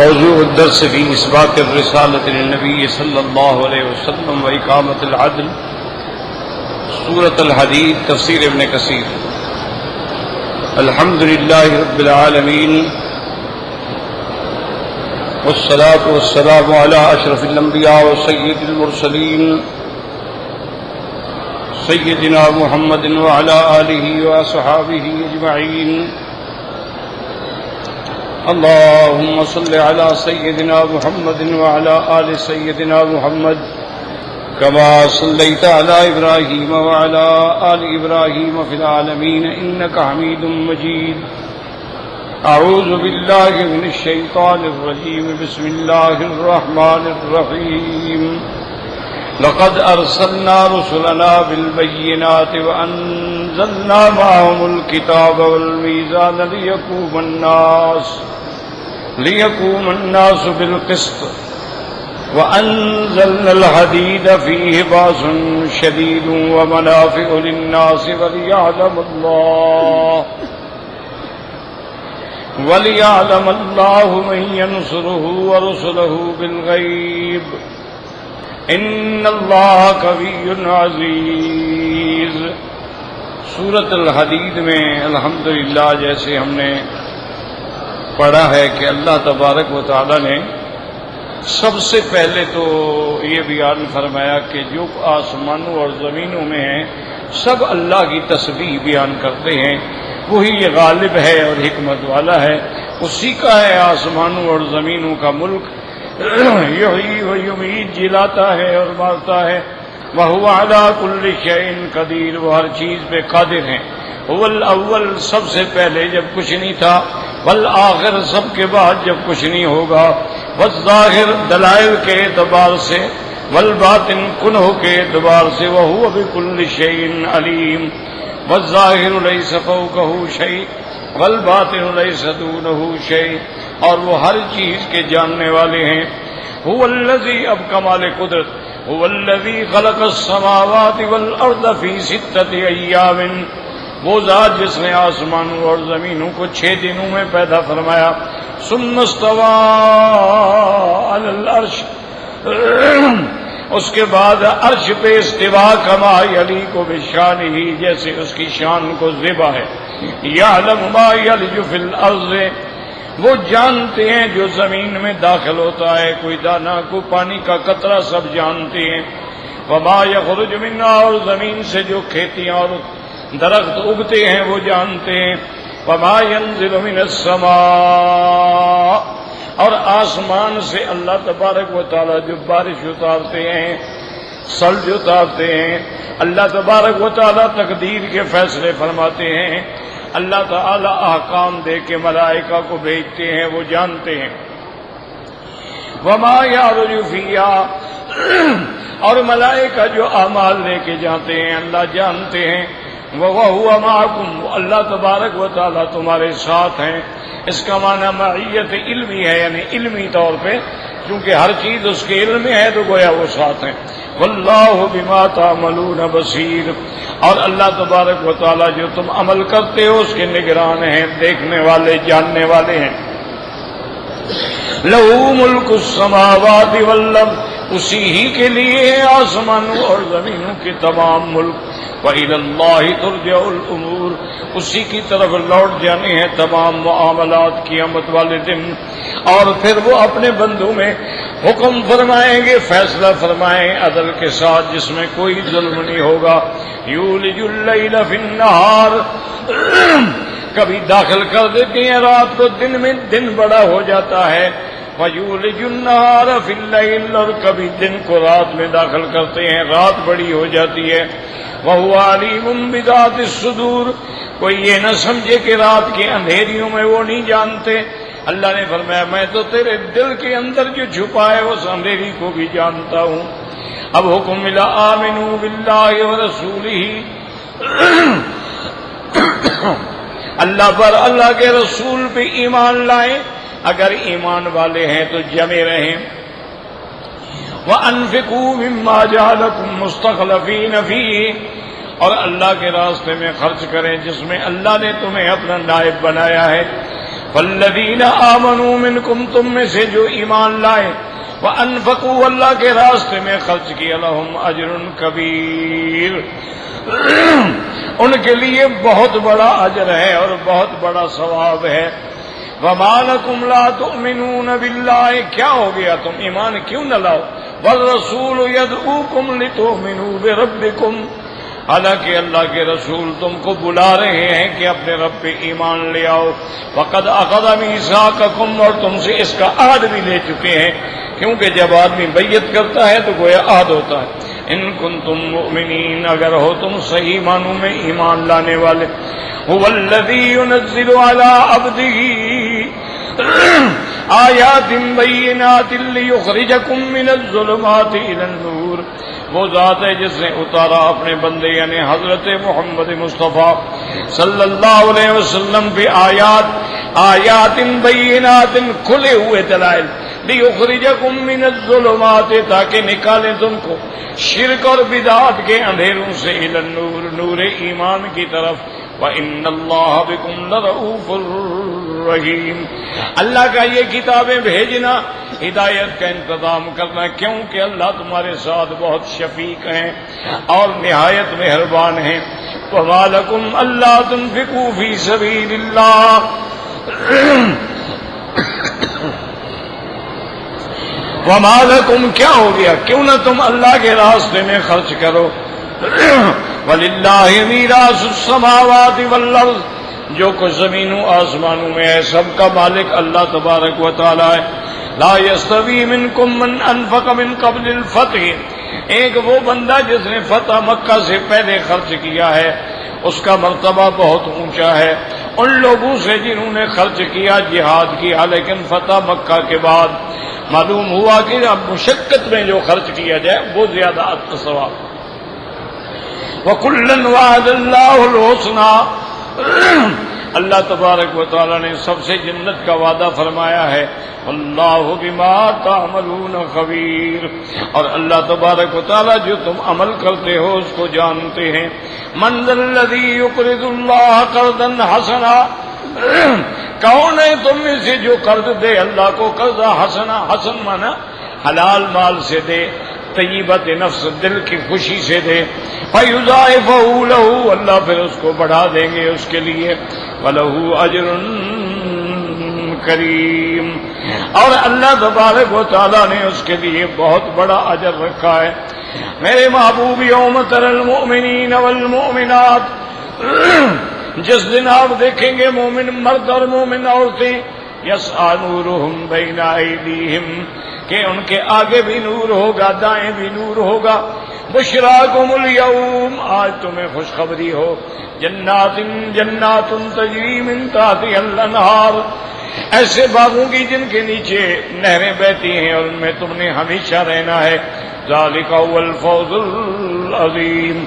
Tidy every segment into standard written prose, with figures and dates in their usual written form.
موضوع الدرس في إثبات الرسالة للنبي صلى الله عليه وسلم وإقامة العدل، سورة الحديد، تفسير ابن كثير۔ الحمد لله رب العالمين، والصلاة والسلام على أشرف الأنبياء وسيد المرسلين سيدنا محمد وعلى آله وأصحابه أجمعين۔ اللهم صل على سيدنا محمد وعلى آل سيدنا محمد كما صليت على إبراهيم وعلى آل إبراهيم في العالمين إنك حميد مجيد۔ أعوذ بالله من الشيطان الرجيم، بسم الله الرحمن الرحيم۔ لقد أرسلنا رسلنا بالبينات وأنزلنا معهم الكتاب والميزان ليقوم الناس بالقسط وأنزلنا الحديد فيه بأس شديد ومنافع للناس وليعلم الله من ينصره ورسله بالغيب ان اللہ قوی عزیز۔ سورۃ الحدید میں الحمدللہ جیسے ہم نے پڑھا ہے کہ اللہ تبارک و تعالی نے سب سے پہلے تو یہ بیان فرمایا کہ جو آسمانوں اور زمینوں میں ہیں سب اللہ کی تسبیح بیان کرتے ہیں، وہی یہ غالب ہے اور حکمت والا ہے، اسی کا ہے آسمانوں اور زمینوں کا ملک، یحیی و یمیت، جلاتا ہے اور مارتا ہے، وہو علی کل شیء قدیر، وہ ہر چیز پہ قادر ہیں۔ هو الاول، سب سے پہلے جب کچھ نہیں تھا، والآخر، سب کے بعد جب کچھ نہیں ہوگا، والظاہر، دلائل کے اعتبار سے، والباطن، کنہ کے اعتبار سے، وہو بکل شیء علیم، والظاہر لیس فوقہ شیء والباطن لیس دونہ شیء، اور وہ ہر چیز کے جاننے والے ہیں۔ هو الذی، اب کمال قدرت، هو الذی خلق السماوات والارض فی ستۃ ایام، وہ ذات جس نے آسمانوں اور زمینوں کو 6 دنوں میں پیدا فرمایا، ثم استوى علی العرش، اس کے بعد عرش پہ استوا، کما یلیق بشانہ، جیسے اس کی شان کو زیبا ہے۔ یعلم ما یلج فی الارض، وہ جانتے ہیں جو زمین میں داخل ہوتا ہے، کوئی دانہ، کوئی پانی کا قطرہ، سب جانتے ہیں۔ وما یخرج منہا، اور زمین سے جو کھیتیاں اور درخت اگتے ہیں وہ جانتے ہیں۔ وما ینزل من السماء، اور آسمان سے اللہ تبارک و تعالی جو بارش اتارتے ہیں، ثلج اتارتے ہیں، اللہ تبارک و تعالی تقدیر کے فیصلے فرماتے ہیں، اللہ تعالی احکام دے کے ملائکہ کو بھیجتے ہیں، وہ جانتے ہیں۔ وما یعرج فیہا، اور ملائکہ جو اعمال لے کے جاتے ہیں اللہ جانتے ہیں۔ وَهُوَ مَعَكُمْ، اللہ تبارک و تعالی تمہارے ساتھ ہیں۔ اس کا معنی معیت علمی ہے، یعنی علمی طور پہ، کیونکہ ہر چیز اس کے علم میں ہے تو گویا وہ ساتھ ہیں۔ وَاللَّهُ بِمَا تَعْمَلُونَ بَصِيرٌ، اور اللہ تبارک و تعالی جو تم عمل کرتے ہو اس کے نگران ہیں، دیکھنے والے، جاننے والے ہیں۔ لَهُ مُلْكُ السَّمَاوَاتِ وَالْأَرْضِ، اسی ہی کے لیے ہے آسمانوں اور زمینوں کے تمام ملک۔ وَإِلَى اللَّهِ تُرْجَعُ الْأُمُورُ، اسی کی طرف لوٹ جانے ہیں تمام معاملات قیامت والے دن، اور پھر وہ اپنے بندوں میں حکم فرمائیں گے، فیصلہ فرمائیں عدل کے ساتھ، جس میں کوئی ظلم نہیں ہوگا۔ یولج اللیل فی النہار، کبھی داخل کر دیتے ہیں رات کو دن میں، دن بڑا ہو جاتا ہے۔ وَيُولِجُ النَّهَارَ فِي اللَّيْلِ، اور کبھی دن کو رات میں داخل کرتے ہیں، رات بڑی ہو جاتی ہے۔ وَهُوَ عَلِيمٌ بِذَاتِ الصُّدُورِ، کوئی یہ نہ سمجھے کہ رات کے اندھیریوں میں وہ نہیں جانتے۔ اللہ نے فرمایا میں تو تیرے دل کے اندر جو چھپا ہے اس اندھیری کو بھی جانتا ہوں۔ اب حکم ملا آمنوا باللہ ورسولہ، اللہ پر، اللہ کے رسول پہ ایمان لائیں، اگر ایمان والے ہیں تو جمے رہیں۔ وَأَنفِقُوا مِمَّا جَعَلَكُمْ مُسْتَخْلَفِينَ فِيهِ، اور اللہ کے راستے میں خرچ کریں جس میں اللہ نے تمہیں اپنا نائب بنایا ہے۔ فالذین آمنوا منکم، تم میں سے جو ایمان لائے، وانفقوا، اللہ کے راستے میں خرچ کیا، لہم اجر کبیر، ان کے لیے بہت بڑا اجر ہے اور بہت بڑا ثواب ہے۔ وما لکم لا تؤمنون باللہ، کیا ہو گیا تم ایمان کیوں نہ لاؤ؟ والرسول یدعوکم لتؤمنوا بربکم، حالانکہ اللہ کے رسول تم کو بلا رہے ہیں کہ اپنے رب پہ ایمان لے آؤ۔ وقد اخذ میثاقکم، اور تم سے اس کا عہد بھی لے چکے ہیں، کیونکہ جب آدمی بیعت کرتا ہے تو گویا عہد ہوتا ہے۔ ان کنتم مؤمنین، اگر ہو تم صحیح معنوں میں ایمان لانے والے۔ هو الذی ينزل على عبده آیات بینات لیخرجکم من الظلمات الى النور، وہ ذات ہے جس نے اتارا اپنے بندے یعنی حضرت محمد مصطفیٰ صلی اللہ علیہ وسلم پہ آیات بینات، کھلے ہوئے دلائل، لیخرجکم من الظلمات، تاکہ نکالیں تم کو شرک اور بدعات کے اندھیروں سے الی النور، نور ایمان کی طرف۔ وَإِنَّ اللَّهَ بِكُمْ لَرَءُوفٌ رَحِيمٌ، اللہ کا یہ کتابیں بھیجنا ہدایت کا انتظام کرنا، کیونکہ اللہ تمہارے ساتھ بہت شفیق ہیں اور نہایت مہربان ہیں۔ وَمَا لَكُمْ أَلَّا تُنْفِقُوا فِي سَبِيلِ اللَّهِ، وَمَا لَكُمْ، کیا ہو گیا کیوں نہ تم اللہ کے راستے میں خرچ کرو۔ وَلِلَّهِ مِيرَاثُ السَّمَاوَاتِ وَالْأَرْضِ، جو کچھ زمین و آسمانوں میں ہے سب کا مالک اللہ تبارک و تعالی ہے۔ لا يستوي منكم من انفق من قبل الفتح، ایک وہ بندہ جس نے فتح مکہ سے پہلے خرچ کیا ہے اس کا مرتبہ بہت اونچا ہے ان لوگوں سے جنہوں نے خرچ کیا جہاد کیا لیکن فتح مکہ کے بعد معلوم ہوا کہ اب مشقت میں جو خرچ کیا جائے وہ زیادہ ثواب۔ وَكُلًّا وَعَدَ اللَّهُ الْحُسْنَىٰ، اللہ تبارک و تعالیٰ نے سب سے جنت کا وعدہ فرمایا ہے۔ وَاللَّهُ بِمَا تَعْمَلُونَ خَبِيرٌ، اور اللہ تبارک و تعالیٰ جو تم عمل کرتے ہو اس کو جانتے ہیں۔ مَنْ ذَا الَّذِي يُقْرِضُ اللَّهَ قَرْضًا حَسَنًا، کون ہے تم میں سے جو قرض دے اللہ کو قرض حسنا، حسن مانا حلال مال سے دے، طیبت نفس دل کی خوشی سے دے، فَيُضَاعِفَهُ لَهُ، اللہ پھر اس کو بڑھا دیں گے اس کے لیے، وَلَهُ أَجْرٌ کریم، اور اللہ تبارک و تعالیٰ نے اس کے لیے بہت بڑا اجر رکھا ہے۔ میرے محبوب یوم تری المؤمنین والمؤمنات، جس دن آپ دیکھیں گے مومن مرد اور مومن عورتیں، یسعی نورہم بین ایدیہم، کہ ان کے آگے بھی نور ہوگا دائیں بھی نور ہوگا۔ بشراکم الیوم، آج تمہیں خوشخبری ہو، جنات تجری من تحتہا الانہار، ایسے باغوں کی جن کے نیچے نہریں بہتی ہیں اور ان میں تم نے ہمیشہ رہنا ہے۔ ذالک هو الفوز العظیم،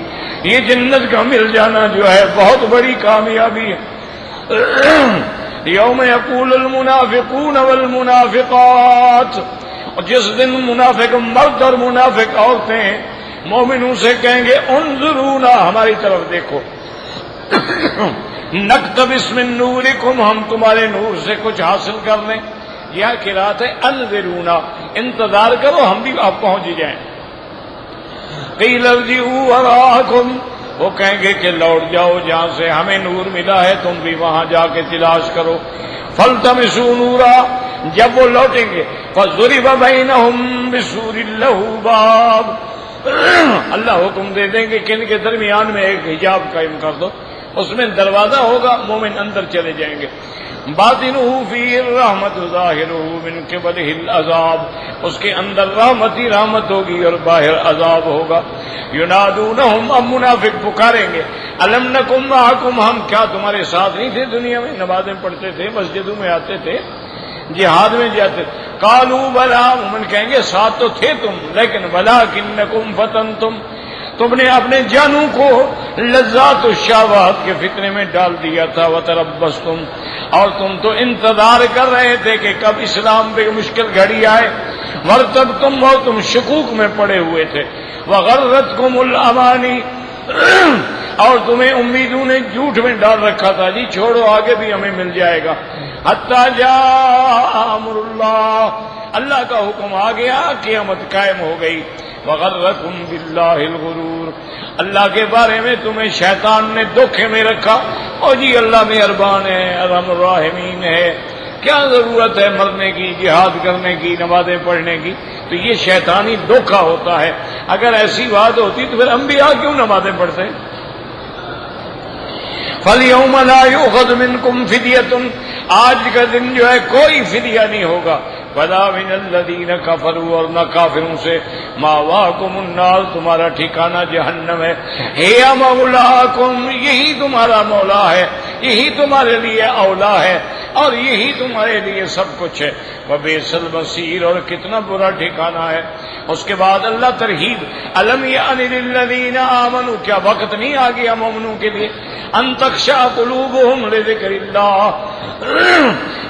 یہ جنت کا مل جانا جو ہے بہت بڑی کامیابی ہے۔ یوم یقول المنافقون والمنافقات، اور جس دن منافق مرد اور منافق عورتیں مومنوں سے کہیں گے انظرونا، ہماری طرف دیکھو، نقتبس من نورکم، ہم تمہارے نور سے کچھ حاصل کر لیں۔ یہ قرات ہے انظرونا، انتظار کرو ہم بھی آپ پہنچ جائیں۔ قیل ارجعوا وراءکم، وہ کہیں گے کہ لوٹ جاؤ جہاں سے ہمیں نور ملا ہے تم بھی وہاں جا کے تلاش کرو۔ فالتمسوا نورا، جب وہ لوٹیں گے فضرب بینہم بسور لہ باب، اللہ حکم دے دیں گے کہ ان کے درمیان میں ایک حجاب قائم کر دو، اس میں دروازہ ہوگا، مومن اندر چلے جائیں گے۔ باطنہ فیہ الرحمت ظاہرہ من قبلہ العذاب، اس کے اندر رحمت ہی رحمت ہوگی اور باہر عذاب ہوگا۔ ینادونہم، اب منافق پکاریں گے، الم نکم معکم، ہم کیا تمہارے ساتھ نہیں تھے دنیا میں، نمازیں پڑھتے تھے، مسجدوں میں آتے تھے، جہاد میں جاتے تھے۔ قالوا بلا، مومن کہیں گے ساتھ تو تھے تم، لیکن ولکنکم فتنتم، تم نے اپنے جانوں کو لذات الشہوات کے فتنے میں ڈال دیا تھا، وتربصتم، اور تم تو انتظار کر رہے تھے کہ کب اسلام پہ مشکل گھڑی آئے، ورتبتم، اور تم شکوک میں پڑے ہوئے تھے، وغرتکم الامانی، اور تمہیں امیدوں نے جھوٹ میں ڈال رکھا تھا، جی چھوڑو آگے بھی ہمیں مل جائے گا، حتی جاء امر اللہ، اللہ کا حکم آ گیا، قیامت قائم ہو گئی۔ وغرکم باللہ الغرور، اللہ کے بارے میں تمہیں شیطان نے دھوکے میں رکھا، اور جی اللہ مہربان ہے، ارحم الراحمین ہے، کیا ضرورت ہے مرنے کی، جہاد کرنے کی، نمازیں پڑھنے کی؟ تو یہ شیطانی دھوکہ ہوتا ہے۔ اگر ایسی بات ہوتی تو پھر انبیاء کیوں نمازیں پڑھتے؟ فَالْيَوْمَ لَا يُؤْخَذُ مِنْكُمْ فِدْيَةٌ، آج کا دن جو ہے کوئی فدیہ نہیں ہوگا۔ وَلَا مِنَ الَّذِينَ كَفَرُوا، اور نہ کافروں سے۔ مَأْوَاكُمُ النَّارُ، تمہارا ٹھکانہ جہنم ہے۔ هِيَ مَوْلَاكُمْ، یہی تمہارا مولا ہے، یہی تمہارے لیے اولا ہے، اور یہی تمہارے لیے سب کچھ ہے۔ وَبِئْسَ الْمَصِيرُ، اور کتنا برا ٹھکانہ ہے۔ اس کے بعد اللہ ترغیب، أَلَمْ يَأْنِ لِلَّذِينَ آمَنُوا، کیا وقت نہیں آ گیا مومنوں کے لیے؟ أَن تَخْشَعَ قُلُوبُهُمْ لِذِكْرِ اللَّهِ،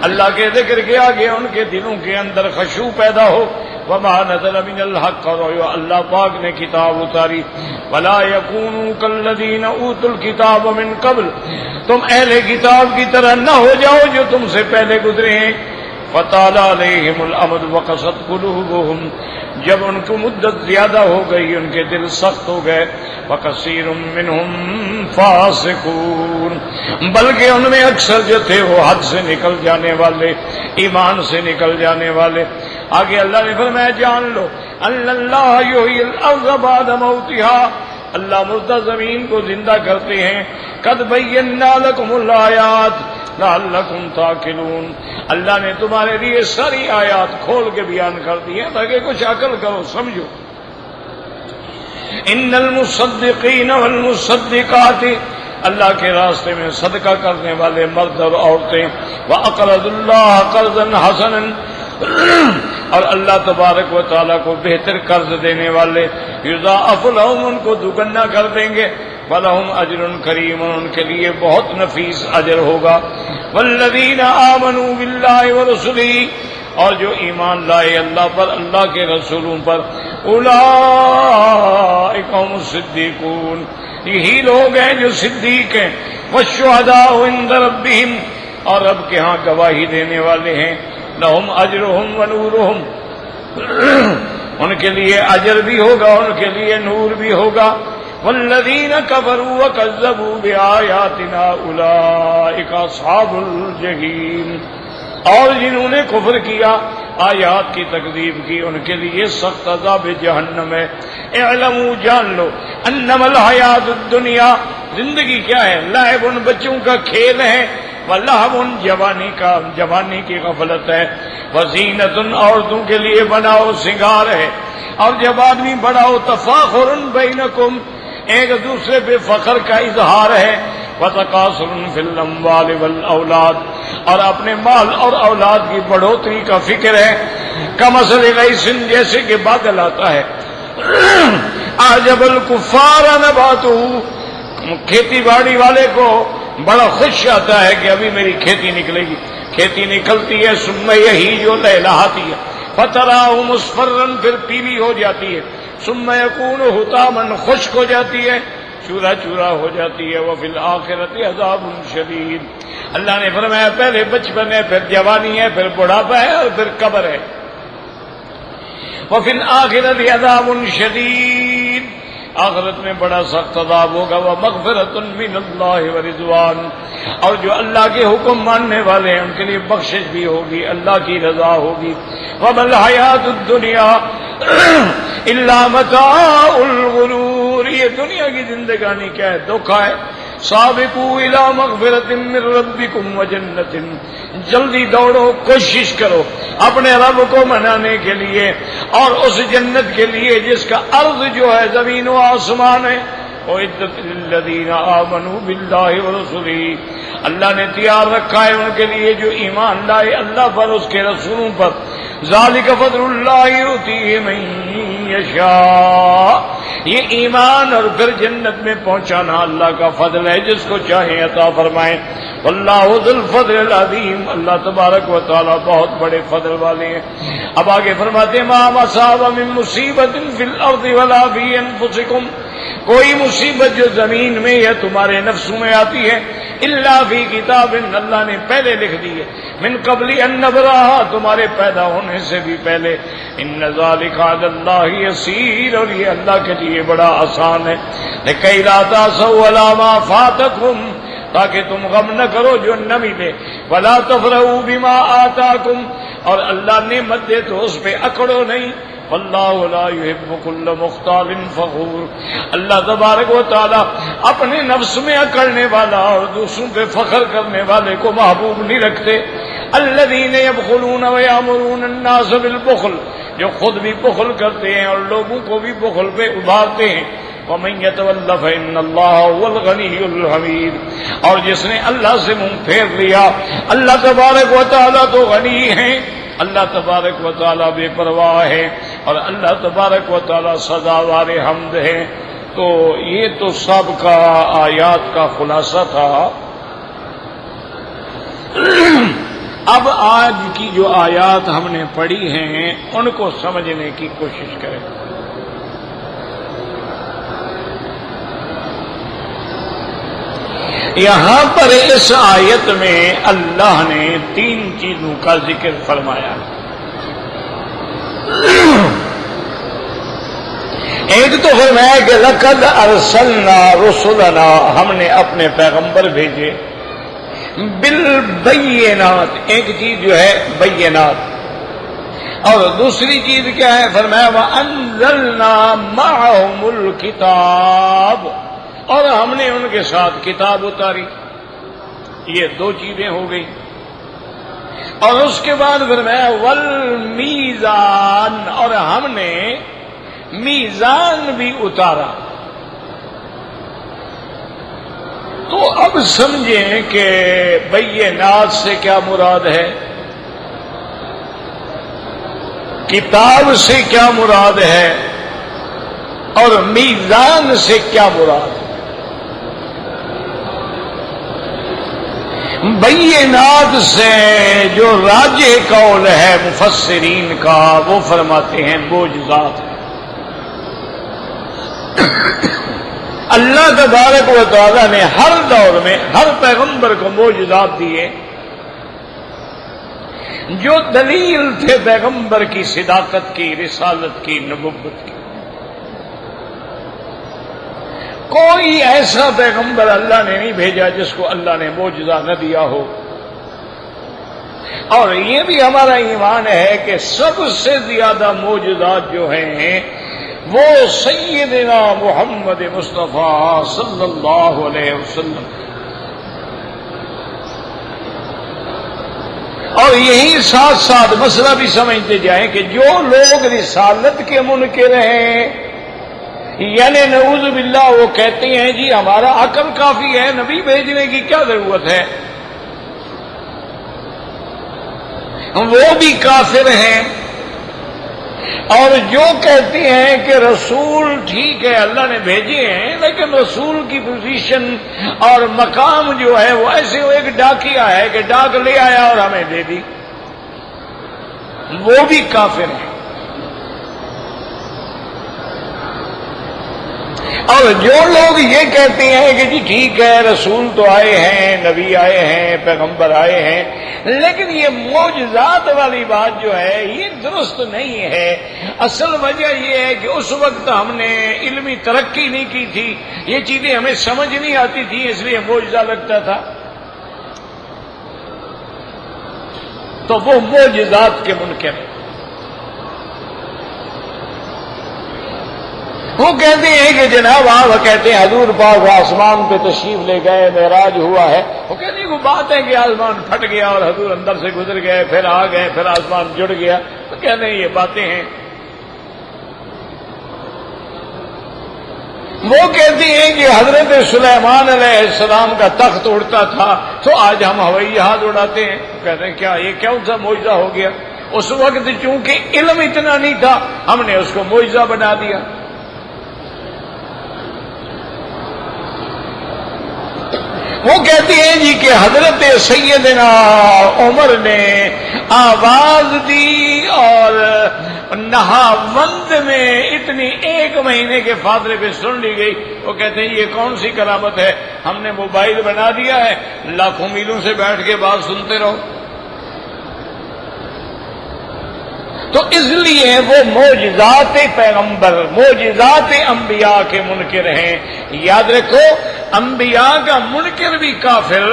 اللہ کے ذکر کے آگے ان کے دلوں کے اندر خشوع پیدا ہو۔ وَمَا نَزَلَ مِنَ الْحَقِّ، اور اللہ پاک نے کتاب اتاری۔ وَلَا يَكُونُوا كَالَّذِينَ أُوتُوا الْكِتَابَ مِن قَبْلُ، تم اہل کتاب کی طرح نہ ہو جاؤ جو تم سے پہلے گزرے ہیں۔ فَطَالَ عَلَيْهِمُ الْأَمَدُ وَقَسَتْ قُلُوبُهُمْ، جب ان کو مدت زیادہ ہو گئی ان کے دل سخت ہو گئے۔ وَكَثِيرٌ مِّنْهُمْ فَاسِقُونَ، بلکہ ان میں اکثر جو تھے وہ حد سے نکل جانے والے، ایمان سے نکل جانے والے۔ آگے اللہ نے فرمایا جان لو ان اللہ یحیی الارض بعد موتها، اللہ مردہ زمین کو زندہ کرتے ہیں۔ قد بینا لکم الآیات لعلکم تعقلون، اللہ نے تمہارے لیے ساری آیات کھول کے بیان کر دی ہیں تاکہ کچھ عقل کرو، سمجھو۔ ان المصدقین والمصدقات، اللہ کے راستے میں صدقہ کرنے والے مرد اور عورتیں، وَأَقْرَضُوا اللَّهَ قَرْضًا حَسَنًا، اور اللہ تبارک و تعالیٰ کو بہتر قرض دینے والے، یضاعف لہم، ان کو دوگنا کر دیں گے، وَلَهُمْ أَجْرٌ كَرِيمٌ، ان کے لیے بہت نفیس اجر ہوگا۔ وَالَّذِينَ آمَنُوا بِاللَّهِ وَرُسُلِهِ، اور جو ایمان لائے اللہ پر، اللہ کے رسولوں پر، اولئک هم الصدیقون، یہی لوگ ہیں جو صدیق ہیں، والشہداء عند ربہم، اور رب کے ہاں گواہی دینے والے ہیں، لہم اجرہم ونورہم، ان کے لیے اجر بھی ہوگا، ان کے لیے نور بھی ہوگا۔ والذین کفروا وکذبوا بآیاتنا اولئک اصحاب الجحیم، اور جنہوں نے کفر کیا، آیات کی تکذیب کی، ان کے لیے سخت عذاب جہنم ہے۔ اعلموا، جان لو، انما الحیات الدنیا، زندگی کیا ہے؟ لعب، بچوں کا کھیل ہے، ولہو، جوانی کی غفلت ہے، وزینت، عورتوں کے لیے بناؤ سنگار ہے، اور جب آدمی بڑا ہو، تفاخر بینکم، ایک دوسرے پہ فخر کا اظہار ہے، وتکاثر فی الاموال والاولاد، اور اپنے مال اور اولاد کی بڑھوتری کا فکر ہے۔ کمثل غیث، جیسے کہ بادل آتا ہے، اعجب الکفار نباتہ، کھیتی باڑی والے کو بڑا خوش آتا ہے کہ ابھی میری کھیتی نکلے گی، کھیتی نکلتی ہے، ثم یہیج، لہلہاتی ہے، فتراہ مصفرا، پھر پیلی ہو جاتی ہے، ثم یکون حطاما، خشک ہو جاتی ہے، چورا چورا ہو جاتی ہے۔ وفی الآخرۃ عذاب شدید، اللہ نے فرمایا پہلے بچپن ہے، پھر جوانی ہے، پھر بڑھاپا ہے، اور پھر قبر ہے۔ وفی الآخرۃ عذاب شدید، آخرت میں بڑا سخت عذاب ہوگا۔ ومغفرۃ من اللہ ورضوان، اور جو اللہ کے حکم ماننے والے ہیں ان کے لیے بخشش بھی ہوگی، اللہ کی رضا ہوگی۔ وما الحیات الدنیا الا متاع الغرور، یہ دنیا کی زندگانی کیا ہے؟ دھوکہ ہے۔ سابقوا الی مغفرۃ من ربکم وجنۃ، جلدی دوڑو، کوشش کرو اپنے رب کو منانے کے لیے اور اس جنت کے لیے جس کا عرض جو ہے زمین و آسمان ہے۔ اعدت للذین آمنوا باللہ ورسلہ، اللہ نے تیار رکھا ہے ان کے لیے جو ایمان لائے اللہ پر، اس کے رسولوں پر۔ ذالک فضل اللہ یؤتیہ من یشاء، یہ ایمان اور پھر جنت میں پہنچانا اللہ کا فضل ہے، جس کو چاہے عطا فرمائے۔ واللہ ذو الفضل العظیم، اللہ تبارک و تعالی بہت بڑے فضل والے ہیں۔ اب آگے فرماتے ہیں ما اصاب من مصیبت فی الارض ولا فی انفسکم، کوئی مصیبت جو زمین میں یا تمہارے نفسوں میں آتی ہے، الا فی کتاب، اللہ نے پہلے لکھ دی ہے، من قبل ان نبرہا، تمہارے پیدا ہونے سے بھی پہلے، ان ذالک علی اللہ یسیر، اور یہ اللہ کے لیے بڑا آسان ہے، لکی لا تاسوا علی ما فاتکم، تاکہ تم غم نہ کرو جو نہ ملے، ولا تفرحوا بما آتاکم، اور اللہ نعمت دے تو اس پہ اکڑو نہیں، واللہ لا يحب كل مختال فخور، اللہ تبارک و تعالی اپنے نفس میں اکڑنے والا اور دوسروں پہ فخر کرنے والے کو محبوب نہیں رکھتے، الذین یبخلون ویامرون الناس بالبخل، جو خود بھی بخل کرتے ہیں اور لوگوں کو بھی بخل پہ ابھارتے ہیں، ومن يتول فإن اللہ هو الغنی الحمید، اور جس نے اللہ سے منہ پھیر لیا، اللہ تبارک و تعالی تو غنی ہیں، اللہ تبارک و تعالیٰ بے پرواہ ہے، اور اللہ تبارک و تعالیٰ سزاوار حمد ہے۔ تو یہ تو سب کا آیات کا خلاصہ تھا۔ اب آج کی جو آیات ہم نے پڑھی ہیں ان کو سمجھنے کی کوشش کریں۔ یہاں پر اس آیت میں اللہ نے 3 چیزوں کا ذکر فرمایا۔ ایک تو فرمایا کہ لقد ارسلنا رسلنا، ہم نے اپنے پیغمبر بھیجے، بالبینات، ایک چیز جو ہے بینات، اور دوسری چیز کیا ہے؟ فرمایا وانزلنا معهم الکتاب، اور ہم نے ان کے ساتھ کتاب اتاری۔ یہ 2 چیزیں ہو گئی، اور اس کے بعد فرمایا والمیزان، اور ہم نے میزان بھی اتارا۔ تو اب سمجھیں کہ بینات سے کیا مراد ہے، کتاب سے کیا مراد ہے، اور میزان سے کیا مراد ہے۔ بینات سے جو راجح قول ہے مفسرین کا، وہ فرماتے ہیں معجزات ہے۔ اللہ تبارک و تعالی نے ہر دور میں ہر پیغمبر کو معجزات دیے جو دلیل تھے پیغمبر کی صداقت کی، رسالت کی، نبوت کی۔ کوئی ایسا پیغمبر اللہ نے نہیں بھیجا جس کو اللہ نے معجزہ نہ دیا ہو۔ اور یہ بھی ہمارا ایمان ہے کہ سب سے زیادہ معجزات جو ہیں وہ سیدنا محمد مصطفیٰ صلی اللہ علیہ وسلم، اور یہی ساتھ ساتھ مسئلہ بھی سمجھتے جائیں کہ جو لوگ رسالت کے منکر ہیں، یعنی نعوذ باللہ وہ کہتے ہیں جی ہمارا عقل کافی ہے، نبی بھیجنے کی کیا ضرورت ہے، وہ بھی کافر ہیں۔ اور جو کہتے ہیں کہ رسول ٹھیک ہے اللہ نے بھیجے ہیں، لیکن رسول کی پوزیشن اور مقام جو ہے وہ ایسے وہ ایک ڈاکیا ہے کہ ڈاک لے آیا اور ہمیں دے دی، وہ بھی کافر ہیں۔ اور جو لوگ یہ کہتے ہیں کہ جی ٹھیک ہے رسول تو آئے ہیں، نبی آئے ہیں، پیغمبر آئے ہیں، لیکن یہ معجزات والی بات جو ہے یہ درست نہیں ہے۔ اصل وجہ یہ ہے کہ اس وقت ہم نے علمی ترقی نہیں کی تھی، یہ چیزیں ہمیں سمجھ نہیں آتی تھی، اس لیے معجزہ لگتا تھا۔ تو وہ معجزات کے منکر ہیں۔ وہ کہتے ہیں کہ جناب آپ کہتے ہیں حضور پاک آسمان پہ تشریف لے گئے، معراج ہوا ہے، وہ کہتے ہیں وہ بات ہے کہ آسمان پھٹ گیا اور حضور اندر سے گزر گئے، پھر آ گئے، پھر آسمان جڑ گیا، تو کہتے ہیں یہ باتیں ہیں۔ وہ کہتے ہیں کہ حضرت سلیمان علیہ السلام کا تخت اڑتا تھا تو آج ہم ہوائی جہاز اڑاتے ہیں، کہتے ہیں کیا یہ کون سا معجزہ ہو گیا؟ اس وقت چونکہ علم اتنا نہیں تھا ہم نے اس کو معجزہ بنا دیا۔ وہ کہتے ہیں جی کہ حضرت سیدنا عمر نے آواز دی اور نہاوند میں اتنی 1 مہینے کے فاصلے پہ سن لی گئی. وہ کہتے ہیں یہ کون سی کرامت ہے؟ ہم نے موبائل بنا دیا ہے، لاکھوں میلوں سے بیٹھ کے بات سنتے رہو. تو اس لیے وہ معجزات پیغمبر، معجزات انبیاء کے منکر ہیں. یاد رکھو، انبیاء کا منکر بھی کافر،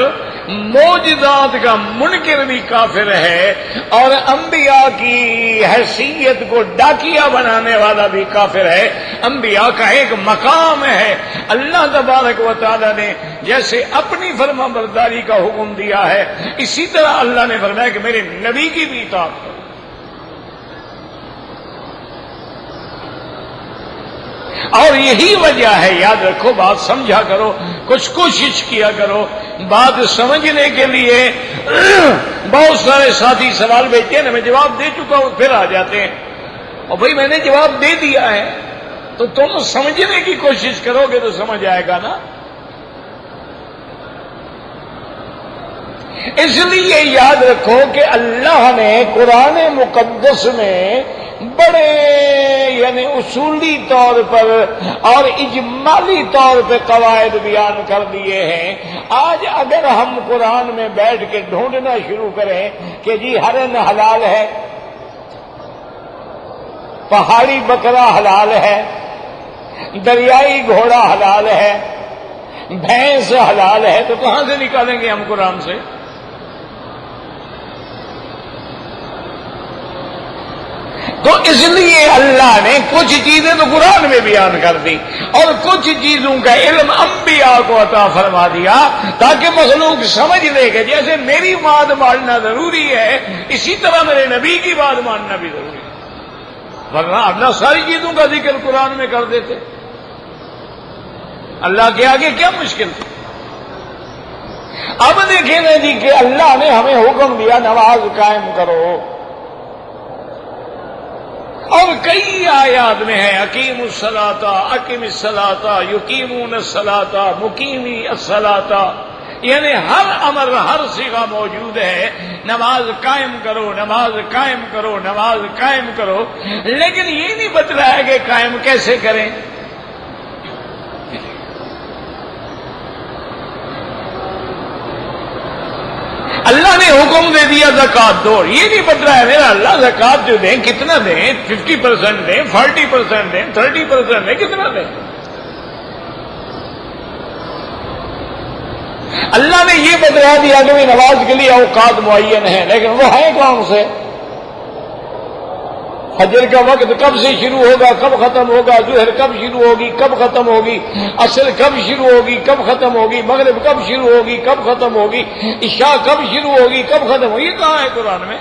معجزات کا منکر بھی کافر ہے، اور انبیاء کی حیثیت کو ڈاکیا بنانے والا بھی کافر ہے. انبیاء کا ایک مقام ہے. اللہ تبارک و تعالی نے جیسے اپنی فرما برداری کا حکم دیا ہے، اسی طرح اللہ نے فرمایا کہ میرے نبی کی بھی اطاعت کرو. اور یہی وجہ ہے، یاد رکھو، بات سمجھا کرو، کچھ کوشش کیا کرو بات سمجھنے کے لیے. بہت سارے ساتھی سوال بھیجتے ہیں نا، میں جواب دے چکا ہوں، پھر آ جاتے ہیں. اور بھائی میں نے جواب دے دیا ہے تو تم سمجھنے کی کوشش کرو گے تو سمجھ آئے گا نا. اس لیے یاد رکھو کہ اللہ نے قرآن مقدس میں بڑے یعنی اصولی طور پر اور اجمالی طور پہ قواعد بیان کر دیے ہیں. آج اگر ہم قرآن میں بیٹھ کے ڈھونڈنا شروع کریں کہ جی ہرن حلال ہے، پہاڑی بکرا حلال ہے، دریائی گھوڑا حلال ہے، بھینس حلال ہے، تو کہاں سے نکالیں گے ہم قرآن سے؟ تو اس لیے اللہ نے کچھ چیزیں تو قرآن میں بیان کر دی اور کچھ چیزوں کا علم انبیاء کو عطا فرما دیا تاکہ مخلوق سمجھ لے کہ جیسے میری بات ماننا ضروری ہے اسی طرح میرے نبی کی بات ماننا بھی ضروری ہے. ورنہ اللہ ساری چیزوں کا ذکر قرآن میں کر دیتے. اللہ کے آگے کیا مشکل تھی؟ اب دیکھیں نا جی کہ اللہ نے ہمیں حکم دیا نماز قائم کرو، اور کئی آیات میں ہے اقیم الصلاۃ، اقیم الصلاۃ، یقیمون الصلاۃ، مقیمی الصلاۃ، یعنی ہر امر ہر صیغہ موجود ہے. نماز قائم کرو، نماز قائم کرو، نماز قائم کرو، لیکن یہ نہیں بتلایا کہ قائم کیسے کریں. اللہ نے حکم دے دیا زکات دو، یہ نہیں بتلایا میرا اللہ زکات جو دیں کتنا دیں، 50% دیں، 40% دیں، 30% دیں، کتنا دیں. اللہ نے یہ بتلا دیا کہ نماز کے لیے اوقات معین ہیں، لیکن وہ ہیں کون سے؟ فجر کا وقت کب سے شروع ہوگا، کب ختم ہوگا، ظہر کب شروع ہوگی، کب ختم ہوگی، عصر کب شروع ہوگی، کب ختم ہوگی، مغرب کب شروع ہوگی، کب ختم ہوگی، عشاء کب شروع ہوگی، کب ختم ہوگی. یہ کہاں ہے قرآن میں؟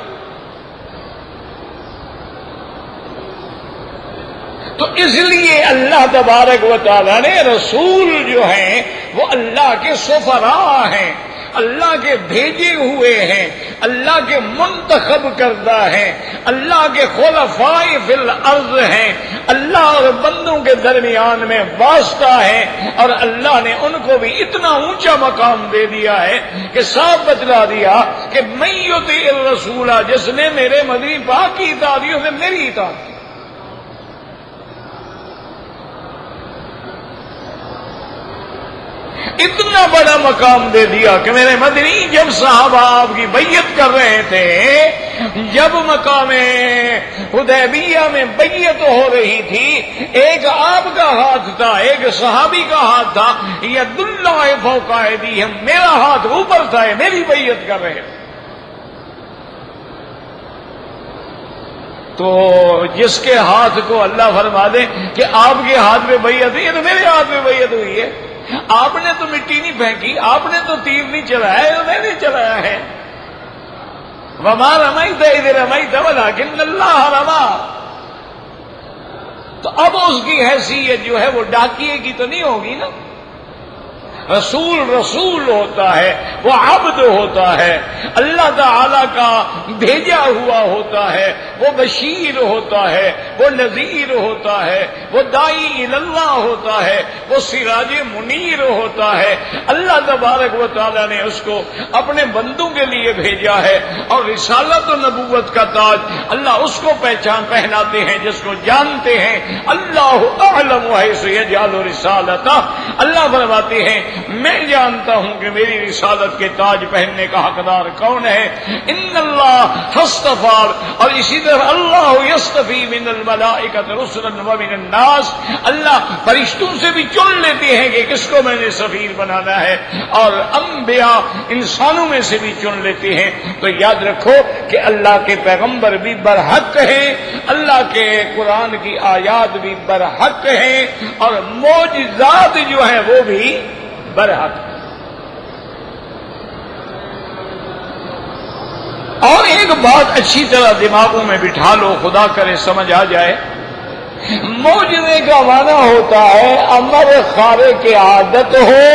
تو اس لیے اللہ تبارک و تعالی نے رسول جو ہیں وہ اللہ کے سفراء ہیں، اللہ کے بھیجے ہوئے ہیں، اللہ کے منتخب کردہ ہیں، اللہ کے خلفاء فی الارض ہیں، اللہ اور بندوں کے درمیان میں واسطہ ہیں. اور اللہ نے ان کو بھی اتنا اونچا مقام دے دیا ہے کہ صاف بتلا دیا کہ من یطیع الرسول، جس نے میرے مدنی پاک کی اطاعت کی اس نے میری اطاعت کی. اتنا بڑا مقام دے دیا کہ میرے مدنی جب صحابہ آپ کی بیعت کر رہے تھے، جب مقام حدیبیہ میں بیعت ہو رہی تھی، ایک آپ کا ہاتھ تھا، ایک صحابی کا ہاتھ تھا، ید اللہ فوق ایدیہم، میرا ہاتھ اوپر تھا، میری بیعت کر رہے تھے. تو جس کے ہاتھ کو اللہ فرما دے کہ آپ کے ہاتھ میں بیعت ہے، یہ تو میرے ہاتھ میں بیعت ہوئی ہے. آپ نے تو مٹی نہیں پھینکی، آپ نے تو تیر نہیں چلایا، میں نے چلایا ہے. وما رمیت اذ رمیت ولکن اللہ رمی. تو اب اس کی حیثیت جو ہے وہ ڈاکیے کی تو نہیں ہوگی نا. رسول رسول ہوتا ہے، وہ عبد ہوتا ہے، اللہ تعالی کا بھیجا ہوا ہوتا ہے، وہ بشیر ہوتا ہے، وہ نذیر ہوتا ہے، وہ داعی اللہ ہوتا ہے، وہ سراج منیر ہوتا ہے۔ اللہ تبارک و تعالی نے اس کو اپنے بندوں کے لیے بھیجا ہے، اور رسالت و نبوت کا تاج اللہ اس کو پہناتے ہیں جس کو جانتے ہیں۔ اللہ اعلم حیث یجعل رسالتہ، اللہ فرماتے ہیں میں جانتا ہوں کہ میری رسالت کے تاج پہننے کا حقدار کون ہے۔ ان اللہ اصطفیٰ، اور اسی طرح اللہ یصطفی من الملائکۃ رسلا ومن الناس، اللہ فرشتوں سے بھی چن لیتے ہیں کہ کس کو میں نے سفیر بنانا ہے، اور انبیاء انسانوں میں سے بھی چن لیتے ہیں۔ تو یاد رکھو کہ اللہ کے پیغمبر بھی برحق ہیں، اللہ کے قرآن کی آیات بھی برحق ہیں، اور معجزات جو ہیں وہ بھی برحق ہیں۔ اور ایک بات اچھی طرح دماغوں میں بٹھا لو، خدا کرے سمجھ آ جائے، معجزے کا معنی ہوتا ہے امر خارق عادت ہو،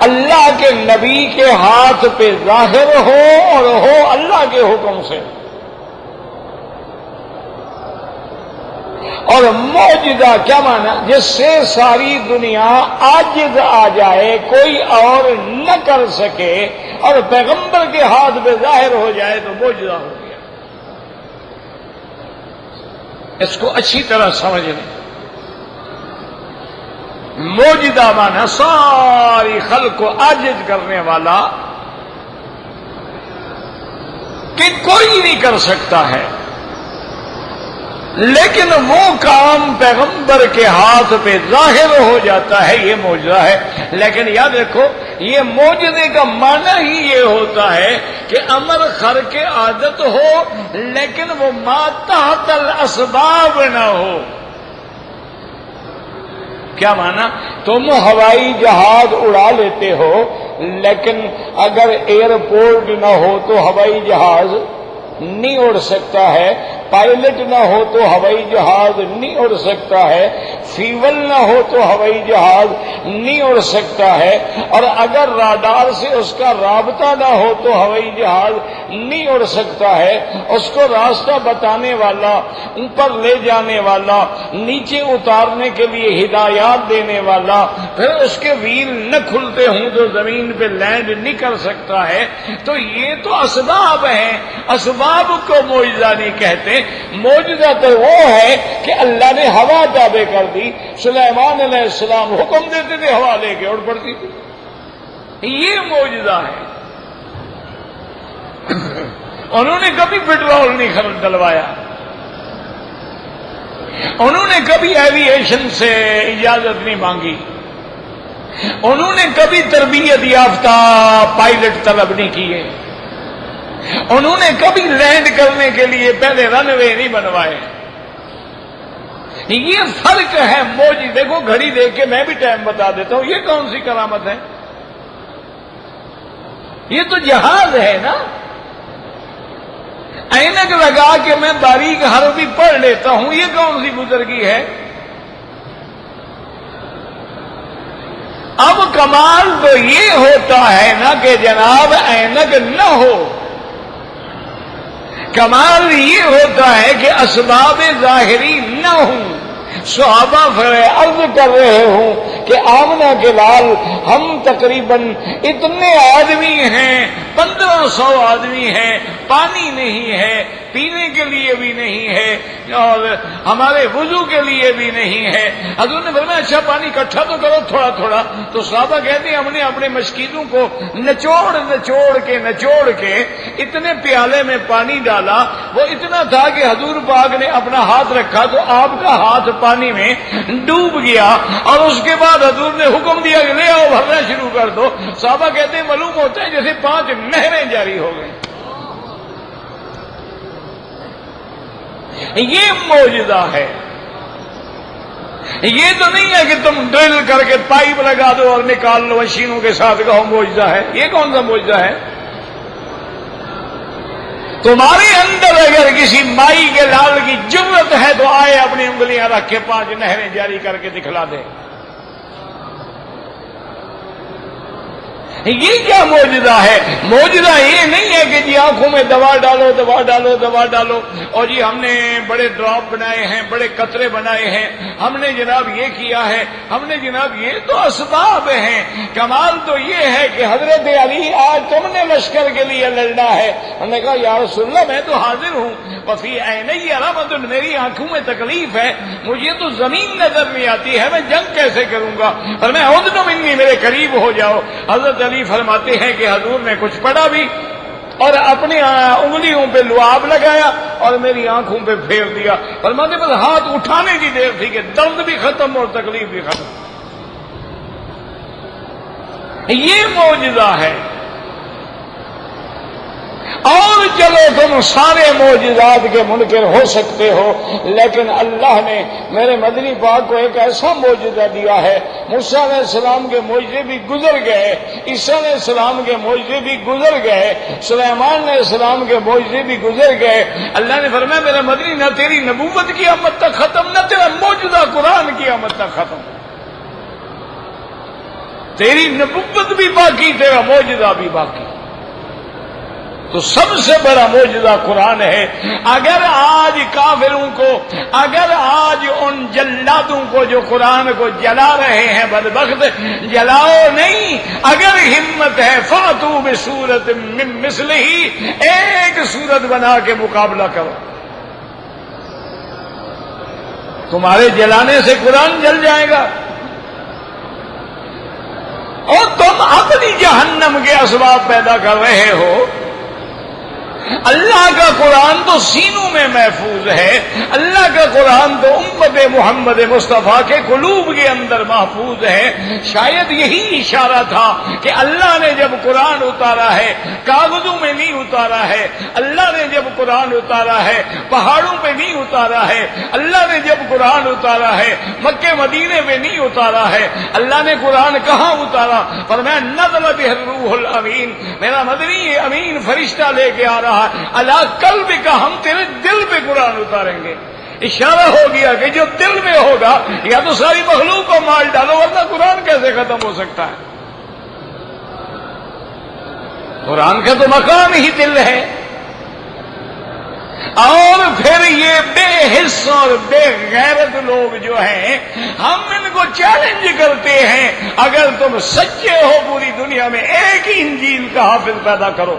اللہ کے نبی کے ہاتھ پہ ظاہر ہو، اور ہو اللہ کے حکم سے۔ اور معجزہ کیا معنی؟ جس سے ساری دنیا عاجز آ جائے، کوئی اور نہ کر سکے، اور پیغمبر کے ہاتھ پہ ظاہر ہو جائے تو معجزہ ہو گیا۔ اس کو اچھی طرح سمجھ لیں۔ معجزہ معنی ساری خلق کو عاجز کرنے والا، کہ کوئی نہیں کر سکتا ہے، لیکن وہ کام پیغمبر کے ہاتھ پہ ظاہر ہو جاتا ہے، یہ معجزہ ہے۔ لیکن یاد رکھو یہ معجزے کا معنی ہی یہ ہوتا ہے کہ امر خرق عادت ہو، لیکن وہ ما تحت الاسباب نہ ہو۔ کیا معنی؟ تم ہوائی جہاز اڑا لیتے ہو، لیکن اگر ایئرپورٹ نہ ہو تو ہوائی جہاز نہیں اڑ سکتا ہے، پائلٹ نہ ہو تو ہوائی جہاز نہیں اڑ سکتا ہے، فیول نہ ہو تو ہوائی جہاز نہیں اڑ سکتا ہے، اور اگر راڈار سے اس کا رابطہ نہ ہو تو ہوائی جہاز نہیں اڑ سکتا ہے۔ اس کو راستہ بتانے والا، اوپر لے جانے والا، نیچے اتارنے کے لیے ہدایات دینے والا، پھر اس کے ویل نہ کھلتے ہوں تو زمین پہ لینڈ نہیں کر سکتا ہے۔ تو یہ تو اسباب ہیں، اسباب کو معجزہ نہیں کہتے۔ معجزہ تو وہ ہے کہ اللہ نے ہوا تابع کر دی، سلیمان علیہ السلام حکم دیتے تھے، ہوا لے کے اڑ پڑتی تھی، یہ معجزہ ہے۔ انہوں نے کبھی پیٹرول نہیں ڈلوایا، انہوں نے کبھی ایوییشن سے اجازت نہیں مانگی، انہوں نے کبھی تربیت یافتہ پائلٹ طلب نہیں کیے، انہوں نے کبھی لینڈ کرنے کے لیے پہلے رن وے نہیں بنوائے۔ یہ فرق ہے موجی۔ دیکھو گھڑی دیکھ کے میں بھی ٹائم بتا دیتا ہوں، یہ کون سی کرامت ہے؟ یہ تو جہاز ہے نا۔ اینک لگا کے میں باریک حرف بھی پڑھ لیتا ہوں، یہ کون سی بزرگی ہے؟ اب کمال تو یہ ہوتا ہے نا کہ جناب اینک نہ ہو، کمال یہ ہوتا ہے کہ اسباب ظاہری نہ ہوں۔ صحابہ عرض کر رہے ہوں کہ آمنہ کے لال ہم تقریباً اتنے آدمی ہیں، 1500 آدمی ہیں، پانی نہیں ہے، پینے کے لیے بھی نہیں ہے، اور ہمارے وضو کے لیے بھی نہیں ہے۔ حضور نے فرمایا اچھا پانی اکٹھا تو کرو تھوڑا تھوڑا۔ تو صحابہ کہتے ہیں ہم نے اپنے مشکیزوں کو نچوڑ کے اتنے پیالے میں پانی ڈالا، وہ اتنا تھا کہ حضور پاک نے اپنا ہاتھ رکھا تو آپ کا ہاتھ پانی میں ڈوب گیا، اور اس کے بعد حضور نے حکم دیا کہ لے آؤ بھرنا شروع کر دو۔ صحابہ کہتے ہیں معلوم ہوتا ہے جیسے 5 نہریں جاری ہو گئیں۔ یہ معجزہ ہے۔ یہ تو نہیں ہے کہ تم ڈرل کر کے پائپ لگا دو اور نکال لو مشینوں کے ساتھ کہو معجزہ ہے۔ یہ کون سا معجزہ ہے؟ تمہارے اندر اگر کسی مائی کے لال کی جرت ہے تو آئے اپنی انگلیاں رکھ کے 5 نہریں جاری کر کے دکھلا دے۔ یہ کیا معجزہ ہے؟ معجزہ یہ نہیں ہے کہ جی آنکھوں میں دوا ڈالو دوا ڈالو دوا ڈالو، اور جی ہم نے بڑے ڈراپ بنائے ہیں، بڑے قطرے بنائے ہیں، ہم نے جناب یہ کیا ہے، ہم نے جناب یہ تو اسباب ہیں۔ کمال تو یہ ہے کہ حضرت علی آج تم نے لشکر کے لیے لڑنا ہے، ہم نے کہا یا رسول اللہ میں تو حاضر ہوں، وفی عینی رحمۃ، میری آنکھوں میں تکلیف ہے، مجھے تو زمین نظر نہیں آتی ہے، میں جنگ کیسے کروں گا؟ اور میں عدن منی، میرے قریب ہو جاؤ۔ حضرت علی فرماتے ہیں کہ حضور نے کچھ پڑھا بھی اور اپنی انگلیوں پہ لعاب لگایا اور میری آنکھوں پہ پھیر دیا، فرماتے بس ہاتھ اٹھانے کی دیر تھی کہ درد بھی ختم اور تکلیف بھی ختم۔ یہ معجزہ ہے۔ اور چلو تم سارے معجزات کے منکر ہو سکتے ہو، لیکن اللہ نے میرے مدنی پاک کو ایک ایسا معجزہ دیا ہے۔ موسیٰ علیہ السلام کے معجزے بھی گزر گئے، عیسیٰ علیہ السلام کے معجزے بھی گزر گئے، سلیمان علیہ السلام کے معجزے بھی گزر گئے۔ اللہ نے فرمایا میرا مدنی نہ تیری نبوت کی آمد تک ختم، نہ تیرا معجزہ قرآن کی آمد تک ختم، تیری نبوت بھی باقی، تیرا معجزہ بھی باقی۔ تو سب سے بڑا معجزہ قرآن ہے۔ اگر آج کافروں کو، اگر آج ان جلادوں کو جو قرآن کو جلا رہے ہیں، بدبخت جلاؤ نہیں، اگر ہمت ہے فاتوا بسورۃ من مثلہ، ایک سورت بنا کے مقابلہ کرو، تمہارے جلانے سے قرآن جل جائے گا، اور تم اپنی جہنم کے اسباب پیدا کر رہے ہو۔ اللہ کا قرآن تو سینوں میں محفوظ ہے، اللہ کا قرآن تو امت محمد مصطفیٰ کے قلوب کے اندر محفوظ ہے۔ شاید یہی اشارہ تھا کہ اللہ نے جب قرآن اتارا ہے کاغذوں میں نہیں اتارا ہے، اللہ نے جب قرآن اتارا ہے پہاڑوں پہ نہیں اتارا ہے، اللہ نے جب قرآن اتارا ہے مکے مدینے میں نہیں اتارا ہے، اللہ نے قرآن کہاں اتارا؟ فرمایا نزل بہ الروح الامین، میرا مدنی امین فرشتہ لے کے آ رہا، اللہ قلب کا، ہم تیرے دل پہ قرآن اتاریں گے۔ اشارہ ہو گیا کہ جو دل میں ہوگا یا تو ساری مخلوق کو مال ڈالو، ورنہ قرآن کیسے ختم ہو سکتا ہے؟ قرآن کا تو مقام ہی دل ہے۔ اور پھر یہ بے حس اور بے غیرت لوگ جو ہیں، ہم ان کو چیلنج کرتے ہیں اگر تم سچے ہو پوری دنیا میں ایک ہی انجیل کا حافظ پیدا کرو،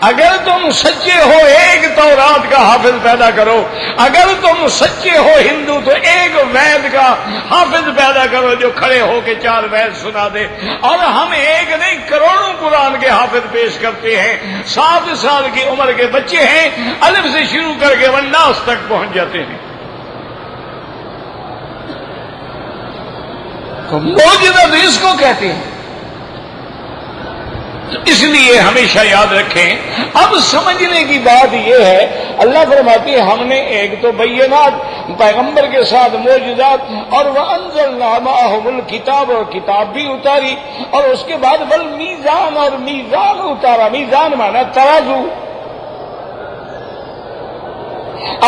اگر تم سچے ہو ایک تورات کا حافظ پیدا کرو، اگر تم سچے ہو ہندو تو ایک وید کا حافظ پیدا کرو جو کھڑے ہو کے 4 وید سنا دے۔ اور ہم ایک نہیں کروڑوں قرآن کے حافظ پیش کرتے ہیں، 7 سال کی عمر کے بچے ہیں، الف سے شروع کر کے والناس تک پہنچ جاتے ہیں۔ تو معجزہ تو اس کو کہتے ہیں۔ اس لیے ہمیشہ یاد رکھیں، اب سمجھنے کی بات یہ ہے، اللہ فرماتی ہے ہم نے ایک تو بینات پیغمبر کے ساتھ معجزات، اور وَأَنزَلْنَا مَعَهُمُ الْكِتَابَ، اور کتاب بھی اتاری، اور اس کے بعد والمیزان، اور میزان اتارا، میزان مانا ترازو،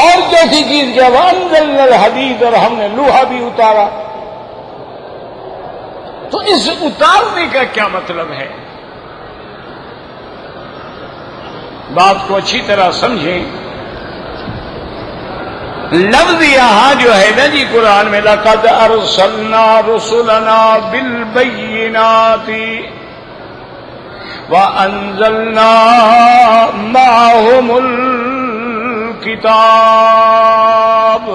اور جیسی چیز کیا وَأَنزَلْنَا الْحَدِيدَ، اور ہم نے لوہا بھی اتارا۔ تو اس اتارنے کا کیا مطلب ہے؟ بات کو اچھی طرح سمجھیں۔ لفظ یہاں جو ہے نا جی قرآن میں لقد ارسلنا رسلنا بالبینات وانزلنا معهم الکتاب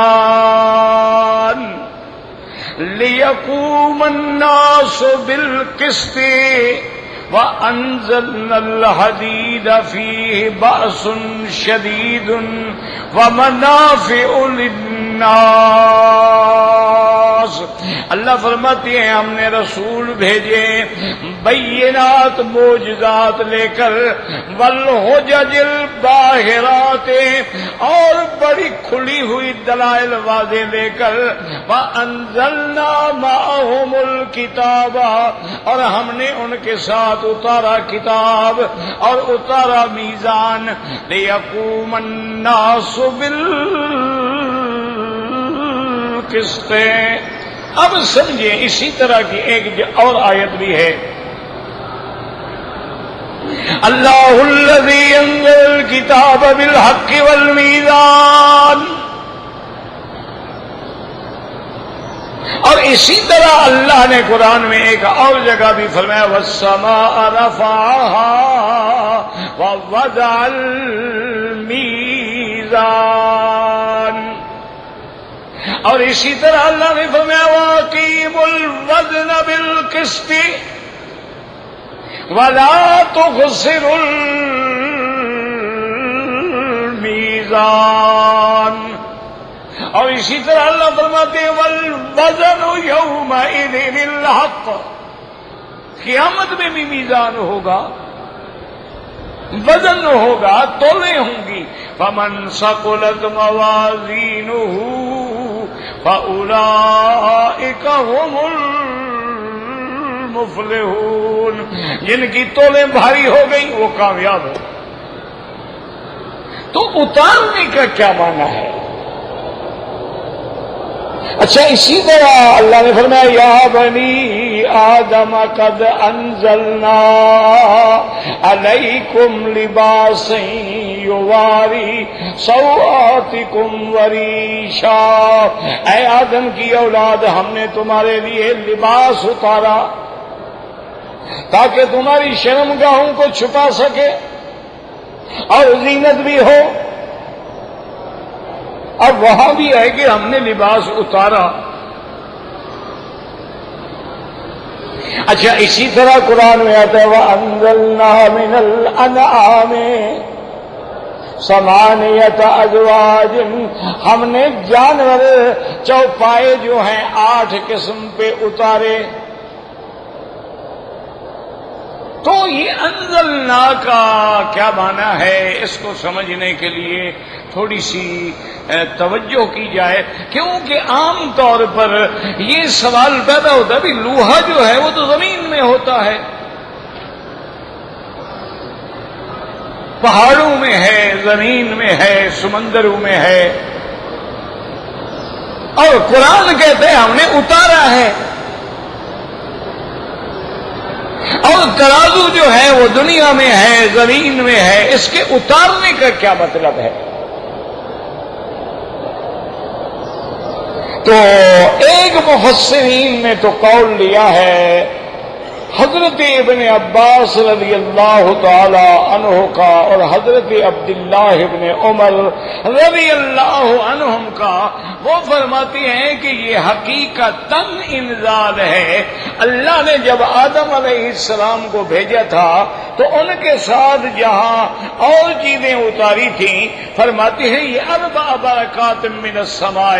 والمیزان لیقوم الناس بالقسط وَأَنزَلْنَا الْحَدِيدَ فِيهِ بَأْسٌ شَدِيدٌ وَمَنَافِعُ لِلنَّاسِ۔ اللہ فرماتے ہیں ہم نے رسول بھیجے بینات معجزات لے کر، والحجج الباہرات، اور بڑی کھلی ہوئی دلائل واضح لے کر، وَأَنزَلْنَا مَعَهُمُ الْكِتَابَ، اور ہم نے ان کے ساتھ اتارا کتاب اور اتارا میزان، لیقوم الناس بالقسط، اب سمجھیں اسی طرح کی ایک اور آیت بھی ہے، اللہ الذی انزل الکتاب بالحق والمیزان، اور اسی طرح اللہ نے قرآن میں ایک اور جگہ بھی فرمایا والسماء رفعها ووضع المیزان، اور اسی طرح اللہ نے فرمایا وَأَقِيمُوا الْوَزْنَ بِالْقِسْطِ وَلَا تُخْسِرُوا الْمِيزَانَ، اور اسی طرح اللہ فرماتے ہیں وَالْوَزْنُ يَوْمَئِذٍ الْحَقُّ، قیامت میں بھی میزان ہوگا، وزن ہوگا، تولیں ہوں گی، فَمَنْ ثَقُلَتْ مَوَازِينُهُ فَأُولَئِكَ هُمُ الْمُفْلِحُونَ، جن کی تولیں بھاری ہو گئی وہ کامیاب ہو۔ تو اتارنے کا کیا معنی ہے؟ اچھا اسی طرح اللہ نے فرمایا یا بنی آدم قد انزلنا علیکم لباسا یواری سوآتکم وریشا، اے آدم کی اولاد ہم نے تمہارے لیے لباس اتارا تاکہ تمہاری شرمگاہوں کو چھپا سکے اور زینت بھی ہو۔ اب وہاں بھی ہے کہ ہم نے لباس اتارا۔ اچھا اسی طرح قرآن میں آتا ہے وَأَنزَلْنَا مِنَ الْأَنْعَامِ ثَمَانِيَةَ أَزْوَاجٍ، ہم نے جانور چوپائے جو ہیں 8 قسم پہ اتارے۔ تو یہ انزلنا کا کیا معنی ہے، اس کو سمجھنے کے لیے تھوڑی سی توجہ کی جائے، کیونکہ عام طور پر یہ سوال پیدا ہوتا ہے بھی لوہا جو ہے وہ تو زمین میں ہوتا ہے، پہاڑوں میں ہے، زمین میں ہے، سمندروں میں ہے، اور قرآن کہتے ہیں ہم نے اتارا ہے، اور ترازو جو ہے وہ دنیا میں ہے، زمین میں ہے، اس کے اتارنے کا کیا مطلب ہے؟ تو ایک مفسرین نے تو قول لیا ہے حضرت ابن عباس رضی اللہ تعالی عنہ کا اور حضرت عبداللہ ابن عمر رضی اللہ عنہم کا، وہ فرماتے ہیں کہ یہ حقیقتاً انزال ہے۔ اللہ نے جب آدم علیہ السلام کو بھیجا تھا تو ان کے ساتھ جہاں اور چیزیں اتاری تھیں، فرماتے ہیں یہ 4 برکات من السماء،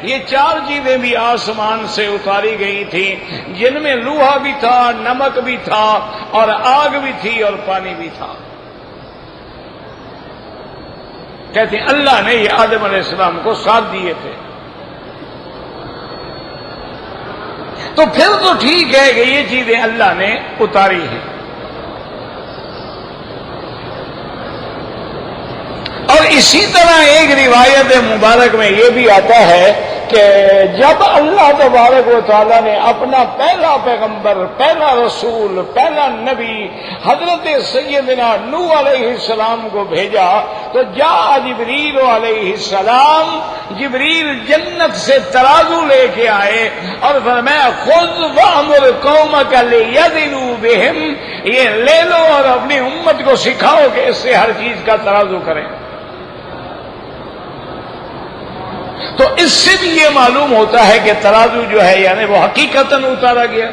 یہ 4 چیزیں بھی آسمان سے اتاری گئی تھیں، جن میں لوہا بھی تھا، نمک بھی تھا، اور آگ بھی تھی، اور پانی بھی تھا۔ کہتے ہیں اللہ نے یہ آدم علیہ السلام کو ساتھ دیے تھے۔ تو پھر تو ٹھیک ہے کہ یہ چیزیں اللہ نے اتاری ہیں۔ اور اسی طرح ایک روایت مبارک میں یہ بھی آتا ہے کہ جب اللہ تبارک و تعالیٰ نے اپنا پہلا پیغمبر، پہلا رسول، پہلا نبی حضرت سیدنا نوح علیہ السلام کو بھیجا تو جاء جبریل علیہ السلام، جبریل جنت سے ترازو لے کے آئے اور فرمایا خذ وامر قومک لیزنوا بہم، یہ لے لو اور اپنی امت کو سکھاؤ کہ اس سے ہر چیز کا ترازو کریں۔ تو اس سے بھی یہ معلوم ہوتا ہے کہ ترازو جو ہے یعنی وہ حقیقتاً اتارا گیا۔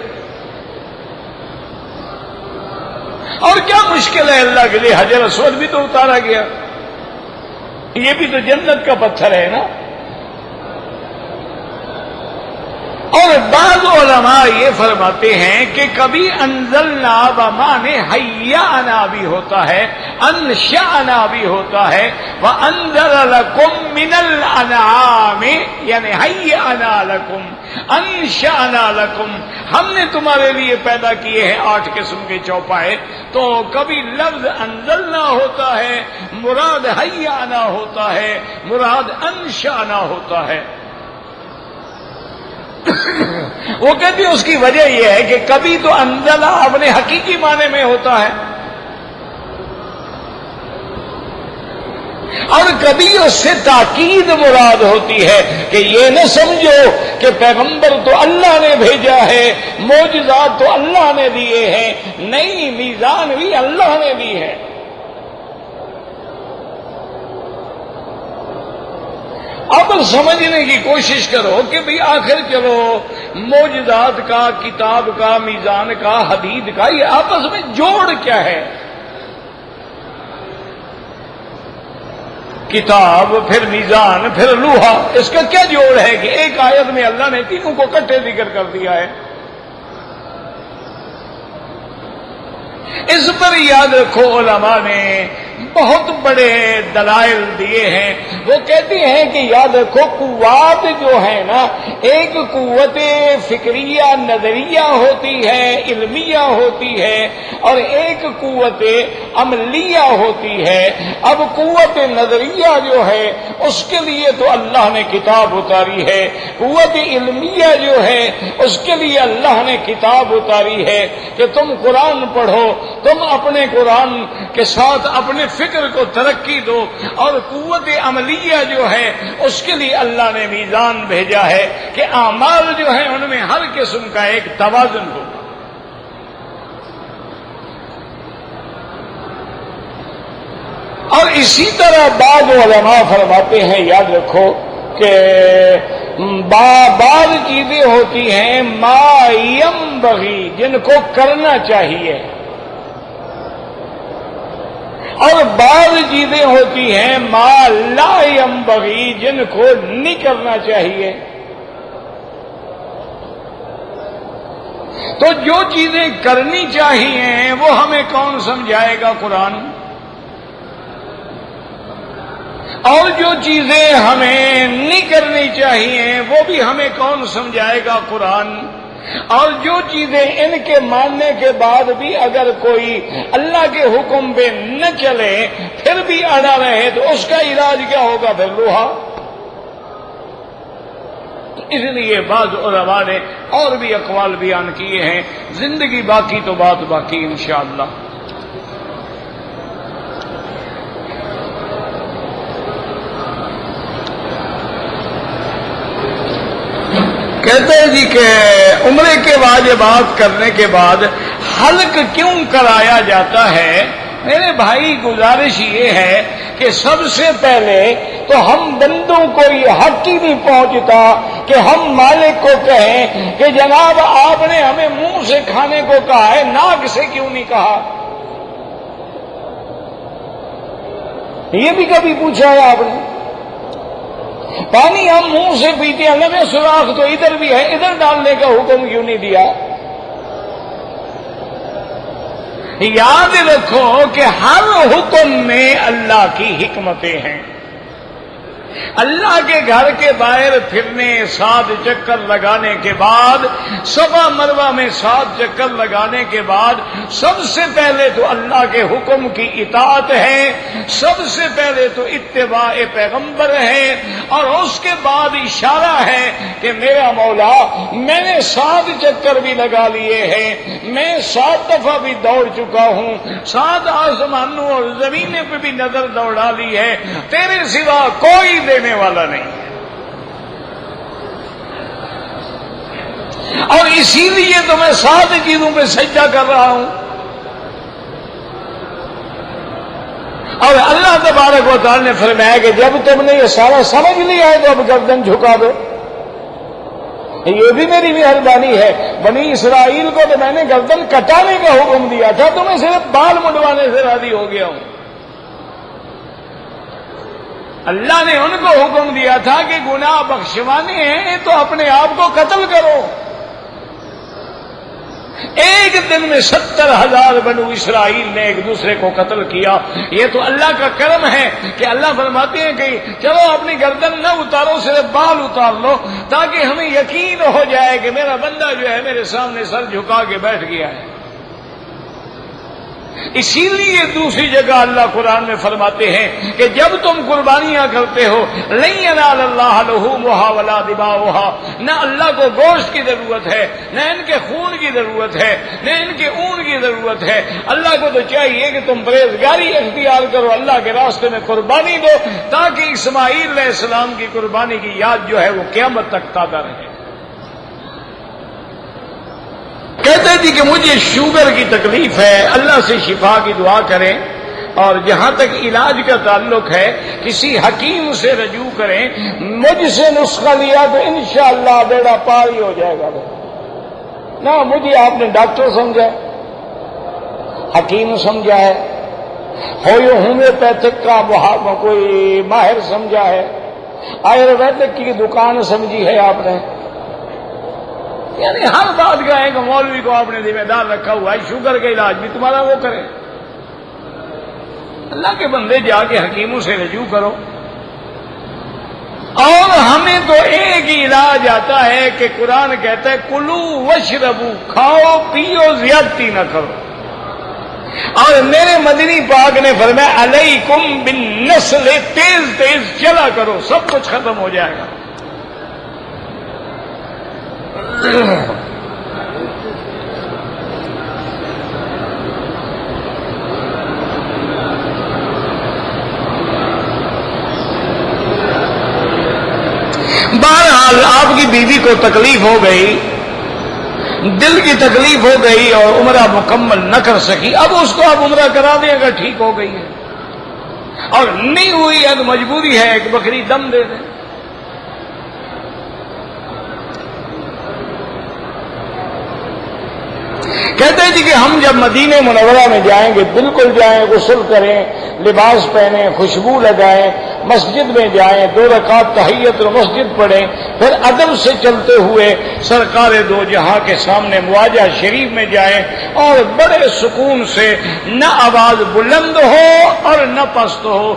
اور کیا مشکل ہے اللہ کے لیے، حجر اسود بھی تو اتارا گیا، یہ بھی تو جنت کا پتھر ہے نا۔ اور بعض علماء یہ فرماتے ہیں کہ کبھی انزلنا بمعنی حیانا بھی ہوتا ہے، انشأنا بھی ہوتا ہے، وانزل لکم من الانعام یعنی حیانا لکم انشأنا لکم، ہم نے تمہارے لیے پیدا کیے ہیں 8 قسم کے چوپائے۔ تو کبھی لفظ انزلنا ہوتا ہے، مراد حیانا ہوتا ہے، مراد انشأنا ہوتا ہے۔ وہ کہتی ہے اس کی وجہ یہ ہے کہ کبھی تو انزلہ اپنے حقیقی معنی میں ہوتا ہے اور کبھی اس سے تاکید مراد ہوتی ہے کہ یہ نہ سمجھو کہ پیغمبر تو اللہ نے بھیجا ہے، معجزات تو اللہ نے دیے ہیں، نہیں، میزان بھی اللہ نے دی ہے۔ اب سمجھنے کی کوشش کرو کہ بھئی آخر چلو معجزات کا، کتاب کا، میزان کا، حدید کا، یہ آپس میں جوڑ کیا ہے؟ کتاب، پھر میزان، پھر لوہا، اس کا کیا جوڑ ہے کہ ایک آیت میں اللہ نے تینوں کو اکٹھے ذکر کر دیا ہے؟ اس پر یاد رکھو علماء نے بہت بڑے دلائل دیے ہیں۔ وہ کہتے ہیں کہ یاد رکھو قوات جو ہے نا، ایک قوت فکریہ نظریہ ہوتی ہے، علمیہ ہوتی ہے، اور ایک قوت عملیہ ہوتی ہے۔ اب قوت نظریہ جو ہے اس کے لیے تو اللہ نے کتاب اتاری ہے، قوت علمیہ جو ہے اس کے لیے اللہ نے کتاب اتاری ہے کہ تم قرآن پڑھو، تم اپنے قرآن کے ساتھ اپنے فکر کو ترقی دو، اور قوت عملیہ جو ہے اس کے لیے اللہ نے میزان بھیجا ہے کہ اعمال جو ہیں ان میں ہر قسم کا ایک توازن ہو۔ اور اسی طرح بعض علماء فرماتے ہیں، یاد رکھو کہ بعض چیزیں ہوتی ہیں ما ینبغی، جن کو کرنا چاہیے، اور بعض چیزیں ہوتی ہیں ما لا ینبغی، جن کو نہیں کرنا چاہیے۔ تو جو چیزیں کرنی چاہیے وہ ہمیں کون سمجھائے گا؟ قرآن۔ اور جو چیزیں ہمیں نہیں کرنی چاہیے وہ بھی ہمیں کون سمجھائے گا؟ قرآن۔ اور جو چیزیں ان کے ماننے کے بعد بھی اگر کوئی اللہ کے حکم پہ نہ چلے پھر بھی اڑا رہے تو اس کا علاج کیا ہوگا؟ پھر لوہا۔ اس لیے بعض علماء نے اور بھی اقوال بیان کیے ہیں، زندگی باقی تو بات باقی انشاءاللہ۔ کہتے ہیں جی کہ عمرے کے واجبات کرنے کے بعد حلق کیوں کرایا جاتا ہے؟ میرے بھائی گزارش یہ ہے کہ سب سے پہلے تو ہم بندوں کو یہ حق ہی نہیں پہنچتا کہ ہم مالک کو کہیں کہ جناب آپ نے ہمیں منہ سے کھانے کو کہا ہے، ناک سے کیوں نہیں کہا؟ یہ بھی کبھی پوچھا ہے آپ نے؟ پانی ہم منہ سے پیتے ہیں، ہمیں سوراخ تو ادھر بھی ہے، ادھر ڈالنے کا حکم کیوں نہیں دیا؟ یاد رکھو کہ ہر حکم میں اللہ کی حکمتیں ہیں۔ اللہ کے گھر کے باہر پھرنے 7 چکر لگانے کے بعد، صفا مروہ میں 7 چکر لگانے کے بعد سب سے پہلے تو اللہ کے حکم کی اطاعت ہے، سب سے پہلے تو اتباع پیغمبر ہے، اور اس کے بعد اشارہ ہے کہ میرا مولا میں نے 7 چکر بھی لگا لیے ہیں، میں 7 دفعہ بھی دوڑ چکا ہوں، 7 آسمانوں اور زمین پہ بھی نظر دوڑا لی ہے، تیرے سوا کوئی دینے والا نہیں ہے۔ اور اسی لیے تو میں 7 چیزوں پہ سجدہ کر رہا ہوں۔ اور اللہ تبارک و تعالی نے فرمایا کہ جب تم نے یہ سارا سمجھ لیا ہے تو اب گردن جھکا دو۔ یہ بھی میری مہربانی ہے، بنی اسرائیل کو تو میں نے گردن کٹانے کا حکم دیا تھا، تو میں صرف بال منڈوانے سے راضی ہو گیا ہوں۔ اللہ نے ان کو حکم دیا تھا کہ گناہ بخشوانے ہیں تو اپنے آپ کو قتل کرو۔ ایک دن میں 70,000 بنو اسرائیل نے ایک دوسرے کو قتل کیا۔ یہ تو اللہ کا کرم ہے کہ اللہ فرماتے ہیں کہ چلو اپنی گردن نہ اتارو، صرف بال اتار لو، تاکہ ہمیں یقین ہو جائے کہ میرا بندہ جو ہے میرے سامنے سر جھکا کے بیٹھ گیا ہے۔ اسی لیے دوسری جگہ اللہ قرآن میں فرماتے ہیں کہ جب تم قربانیاں کرتے ہو لن ینال اللہ لحومها ولا دماؤها، نہ اللہ کو گوشت کی ضرورت ہے، نہ ان کے خون کی ضرورت ہے، نہ ان کے اون کی ضرورت ہے۔ اللہ کو تو چاہیے کہ تم پرہیزگاری اختیار کرو، اللہ کے راستے میں قربانی دو، تاکہ اسماعیل علیہ السلام کی قربانی کی یاد جو ہے وہ قیامت تک تازہ رہے۔ کہتے جی کہ مجھے شوگر کی تکلیف ہے، اللہ سے شفا کی دعا کریں، اور جہاں تک علاج کا تعلق ہے کسی حکیم سے رجوع کریں، مجھ سے نسخہ لیا تو انشاءاللہ بیڑا پار ہی ہو جائے گا۔ نہ مجھے آپ نے ڈاکٹر سمجھا ہے، حکیم سمجھا ہے، ہومیوپیتھک کا کوئی ماہر سمجھا ہے، آیورویدک کی دکان سمجھی ہے آپ نے، یعنی ہر بات کا ایک مولوی کو آپ نے ذمہ دار رکھا ہوا ہے، شوگر کا علاج بھی تمہارا وہ کرے۔ اللہ کے بندے جا کے حکیموں سے رجوع کرو۔ اور ہمیں تو ایک ہی علاج آتا ہے کہ قرآن کہتا ہے کلو وشربو، کھاؤ پیو زیادتی نہ کرو، اور میرے مدنی پاک نے فرمایا علیکم بالنسل، تیز تیز چلا کرو، سب کچھ ختم ہو جائے گا۔ بہرحال آپ کی بیوی کو تکلیف ہو گئی، دل کی تکلیف ہو گئی اور عمرہ مکمل نہ کر سکی، اب اس کو آپ عمرہ کرا دیں اگر ٹھیک ہو گئی ہے، اور نہیں ہوئی ہے تو مجبوری ہے ایک بکری دم دے دیں۔ کہتے ہیں جی کہ ہم جب مدینہ منورہ میں جائیں گے، بالکل جائیں، غسل کریں، لباس پہنیں، خوشبو لگائیں، مسجد میں جائیں، 2 رکعت تحیت المسجد پڑھیں، پھر ادب سے چلتے ہوئے سرکار دو جہاں کے سامنے مواجہ شریف میں جائیں، اور بڑے سکون سے، نہ آواز بلند ہو اور نہ پست ہو،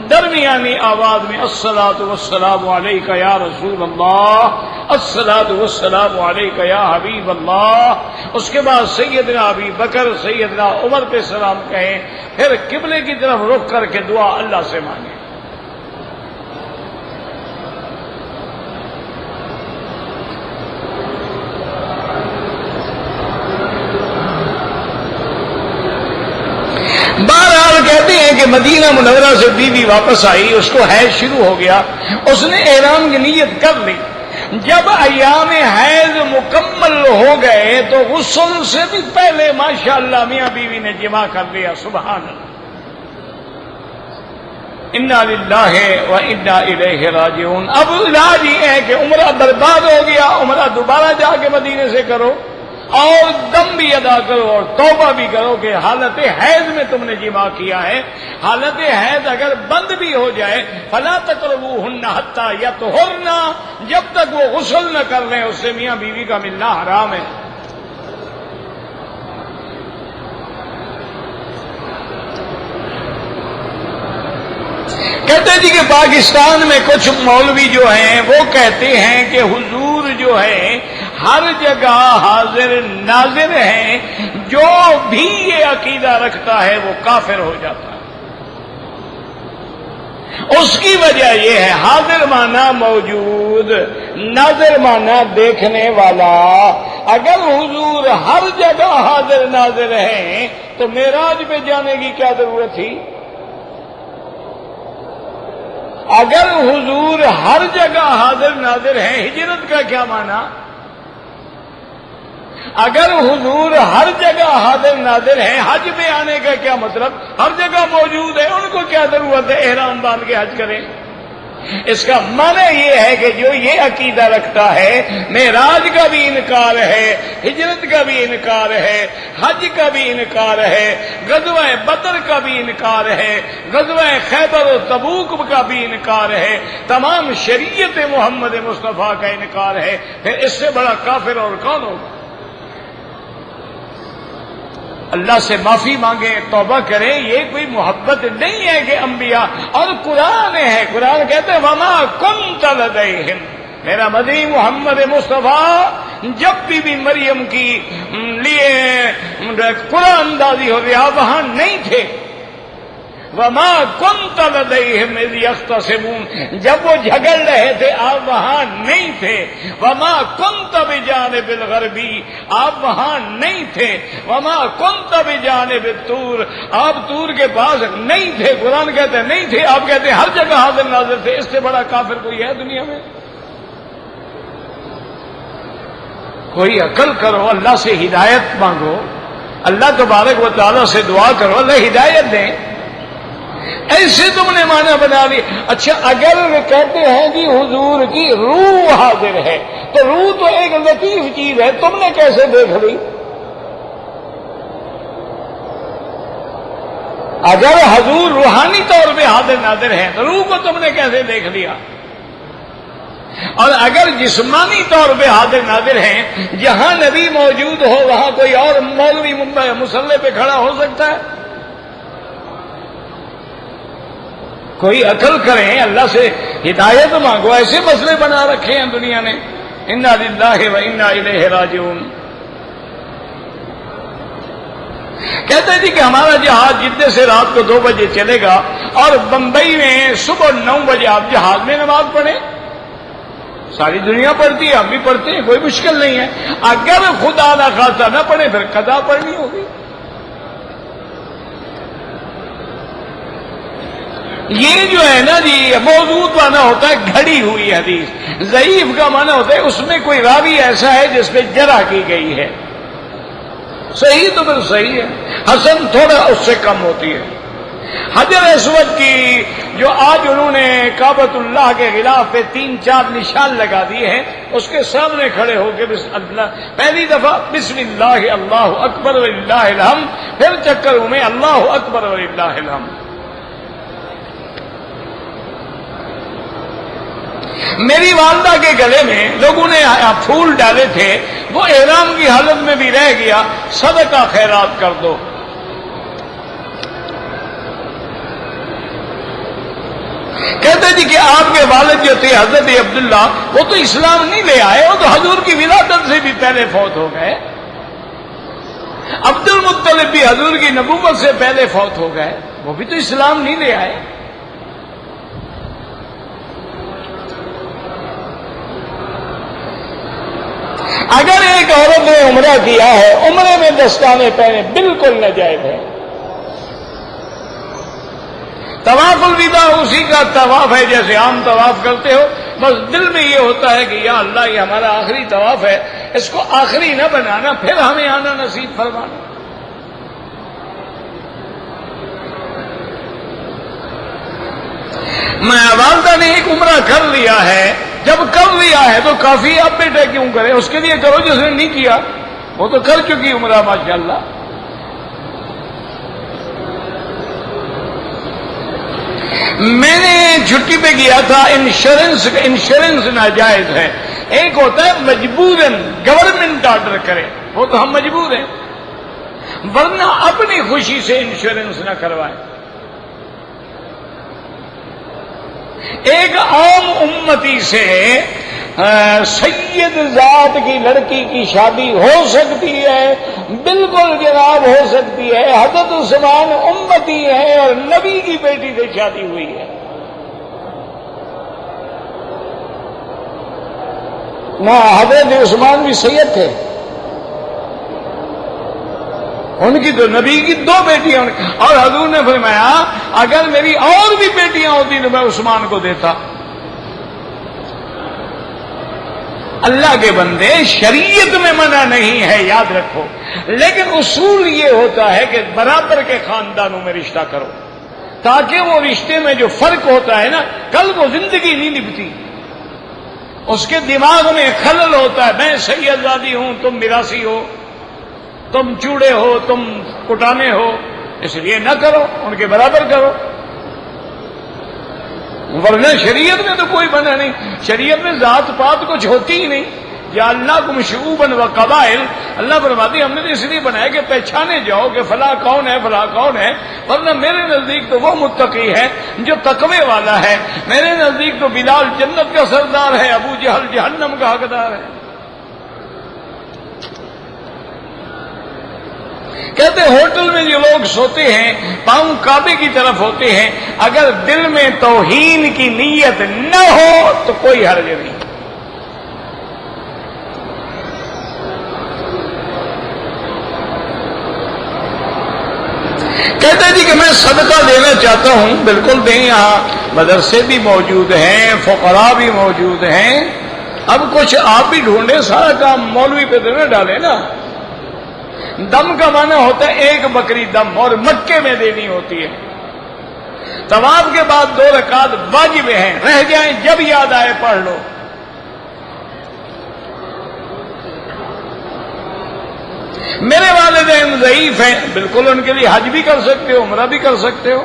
درمیانی آواز میں الصلاۃ والسلام علیک یا رسول اللہ، الصلاۃ والسلام علیک یا حبیب اللہ، اس کے بعد سیدنا ابی بکر، سیدنا عمر پہ سلام کہیں، پھر قبلے کی طرف رخ کر کے دعا اللہ سے مانگیں۔ بہرحال کہتے ہیں کہ مدینہ منورہ سے بیوی واپس آئی، اس کو حیض شروع ہو گیا، اس نے احرام کی نیت کر لی، جب ایام حیض مکمل ہو گئے تو غسل سے بھی پہلے ماشاءاللہ میاں بیوی نے جماع کر لیا، سبحان اللہ، انا للہ و انا الیہ راجعون۔ اب علاج یہ ہے کہ عمرہ برباد ہو گیا، عمرہ دوبارہ جا کے مدینے سے کرو، اور دم بھی ادا کرو اور توبہ بھی کرو کہ حالت حیض میں تم نے جماع کیا ہے، حالت حیض اگر بند بھی ہو جائے فلا تقربوہن حتی یطہرن، جب تک وہ غسل نہ کر لیں اس سے میاں بیوی کا ملنا حرام ہے۔ کہتے جی کہ پاکستان میں کچھ مولوی جو ہیں وہ کہتے ہیں کہ حضور جو ہے ہر جگہ حاضر ناظر ہیں، جو بھی یہ عقیدہ رکھتا ہے وہ کافر ہو جاتا ہے۔ اس کی وجہ یہ ہے حاضر مانا موجود، ناظر مانا دیکھنے والا۔ اگر حضور ہر جگہ حاضر ناظر ہیں تو معراج پہ جانے کی کیا ضرورت تھی؟ اگر حضور ہر جگہ حاضر ناظر ہیں، ہجرت کا کیا معنی؟ اگر حضور ہر جگہ حاضر ناظر ہیں، حج میں آنے کا کیا مطلب؟ ہر جگہ موجود ہے، ان کو کیا ضرورت ہے احرام باندھ کے حج کریں؟ اس کا معنی یہ ہے کہ جو یہ عقیدہ رکھتا ہے معراج کا بھی انکار ہے، ہجرت کا بھی انکار ہے، حج کا بھی انکار ہے، غزوہ بدر کا بھی انکار ہے، غزوہ خیبر و تبوک کا بھی انکار ہے، تمام شریعت محمد مصطفیٰ کا انکار ہے، پھر اس سے بڑا کافر اور کون ہوگا؟ اللہ سے معافی مانگیں، توبہ کریں، یہ کوئی محبت نہیں ہے کہ انبیاء، اور قرآن ہے، قرآن کہتے ہیں وما کنت لدیہم میرا مدنی محمد مصطفیٰ جب بھی مریم کی لیے قرآن اندازی ہو رہی آپ وہاں نہیں تھے. وما كنت لديهم اذ يختصمون، جب وہ جھگڑ رہے تھے آپ وہاں نہیں تھے. وما كنت بجانب الغربی، آپ وہاں نہیں تھے. وما كنت بجانب الطور، آپ طور کے پاس نہیں تھے. قرآن کہتے ہیں نہیں تھے، آپ کہتے ہیں ہر جگہ حاضر ناظر تھے. اس سے بڑا کافر کوئی ہے دنیا میں؟ کوئی عقل کرو، اللہ سے ہدایت مانگو، اللہ تبارک و تعالیٰ سے دعا کرو اللہ ہدایت دیں. ایسے تم نے معنی بنا لی. اچھا اگر کہتے ہیں کہ حضور کی روح حاضر ہے تو روح تو ایک لطیف چیز ہے، تم نے کیسے دیکھ لی؟ اگر حضور روحانی طور پہ حاضر ناظر ہے تو روح کو تم نے کیسے دیکھ لیا؟ اور اگر جسمانی طور پہ حاضر ناظر ہیں، جہاں نبی موجود ہو وہاں کوئی اور مولوی مسلح پہ کھڑا ہو سکتا ہے؟ کوئی عقل کریں، اللہ سے ہدایت مانگو. ایسے مسئلے بنا رکھے ہیں دنیا نے. انا للہ و انا الیہ راجعون. کہتے ہیں جی کہ ہمارا جہاز جدے سے رات کو 2 بجے چلے گا اور بمبئی میں صبح 9 بجے آپ جہاز میں نماز پڑھیں. ساری دنیا پڑھتی ہے، ہم بھی پڑھتے ہیں، کوئی مشکل نہیں ہے. اگر خدا نہ خاصہ نہ پڑھے پھر قضا پڑھنی ہوگی. یہ جو ہے نا جی موجود معنی ہوتا ہے گھڑی ہوئی حدیث. ضعیف کا معنی ہوتا ہے اس میں کوئی راوی ایسا ہے جس پہ جرح کی گئی ہے. صحیح تو پھر صحیح ہے، حسن تھوڑا اس سے کم ہوتی ہے. حجر اسود کی جو آج انہوں نے کعبۃ اللہ کے غلاف پہ 3-4 نشان لگا دیے ہیں، اس کے سامنے کھڑے ہو کے پہلی دفعہ بسم اللہ اللہ اکبر وللہ الحمد، پھر چکروں میں اللہ اکبر وللہ الحمد. میری والدہ کے گلے میں لوگوں نے پھول ڈالے تھے، وہ احرام کی حالت میں بھی رہ گیا. صدقہ خیرات کر دو. کہتے جی کہ آپ کے والد جو تھے حضرت عبداللہ، وہ تو اسلام نہیں لے آئے، وہ تو حضور کی ولادت سے بھی پہلے فوت ہو گئے. عبد المطلب بھی حضور کی نبوت سے پہلے فوت ہو گئے، وہ بھی تو اسلام نہیں لے آئے. اگر ایک عورت نے عمرہ کیا ہے، عمرے میں دستانے پہنے بالکل ناجائز ہے. طواف الوداع اسی کا طواف ہے جیسے عام طواف کرتے ہو، بس دل میں یہ ہوتا ہے کہ یا اللہ یہ ہمارا آخری طواف ہے، اس کو آخری نہ بنانا، پھر ہمیں آنا نصیب فرمانا. میں والدہ نے ایک عمرہ کر لیا ہے، جب کر لیا ہے تو کافی، اب بیٹا کیوں کرے، اس کے لیے کرو جس نے نہیں کیا، وہ تو کر چکی عمرہ ماشاءاللہ. میں نے چھٹی پہ گیا تھا. انشورنس ناجائز ہے. ایک ہوتا ہے مجبوراً گورنمنٹ آرڈر کرے، وہ تو ہم مجبور ہیں، ورنہ اپنی خوشی سے انشورنس نہ کروائیں. ایک عام امتی سے سید ذات کی لڑکی کی شادی ہو سکتی ہے، بالکل جناب ہو سکتی ہے. حضرت عثمان امتی ہے اور نبی کی بیٹی سے شادی ہوئی ہے. نہ حضرت عثمان بھی سید تھے، ان کی تو نبی کی 2 بیٹیاں، اور حضور نے فرمایا اگر میری اور بھی بیٹیاں ہوتی تو میں عثمان کو دیتا. اللہ کے بندے، شریعت میں منع نہیں ہے، یاد رکھو، لیکن اصول یہ ہوتا ہے کہ برابر کے خاندانوں میں رشتہ کرو، تاکہ وہ رشتے میں جو فرق ہوتا ہے نا، کل کو زندگی نہیں نبھتی. اس کے دماغ میں خلل ہوتا ہے، میں سیدزادی ہوں، تم میراثی ہو، تم چوڑے ہو، تم کٹانے ہو، اس لیے نہ کرو، ان کے برابر کرو. ورنہ شریعت میں تو کوئی منع نہیں، شریعت میں ذات پات کچھ ہوتی ہی نہیں. جعلناکم شعوبا وقبائل، اللہ فرماتی ہم نے تو اس لیے بنایا کہ پہچانے جاؤ کہ فلاں کون ہے فلاں کون ہے، ورنہ میرے نزدیک تو وہ متقی ہے جو تقوی والا ہے، میرے نزدیک تو بلال جنت کا سردار ہے، ابو جہل جہنم کا حقدار ہے۔ کہتے ہوٹل میں جو لوگ سوتے ہیں پاؤں کعبے کی طرف ہوتے ہیں، اگر دل میں توہین کی نیت نہ ہو تو کوئی حرج نہیں۔ کہتے ہیں جی کہ میں صدقہ دینا چاہتا ہوں، بالکل دیں، یہاں مدرسے بھی موجود ہیں، فقراء بھی موجود ہیں، اب کچھ آپ بھی ڈھونڈیں، سارا کام مولوی پہ تو نہ ڈالیں نا۔ دم کا معنی ہوتا ہے ایک بکری دم، اور مکے میں دینی ہوتی ہے۔ طواف کے بعد 2 رکعت واجب ہیں، رہ جائیں جب یاد آئے پڑھ لو۔ میرے والدین ضعیف ہیں، بالکل ان کے لیے حج بھی کر سکتے ہو، عمرہ بھی کر سکتے ہو۔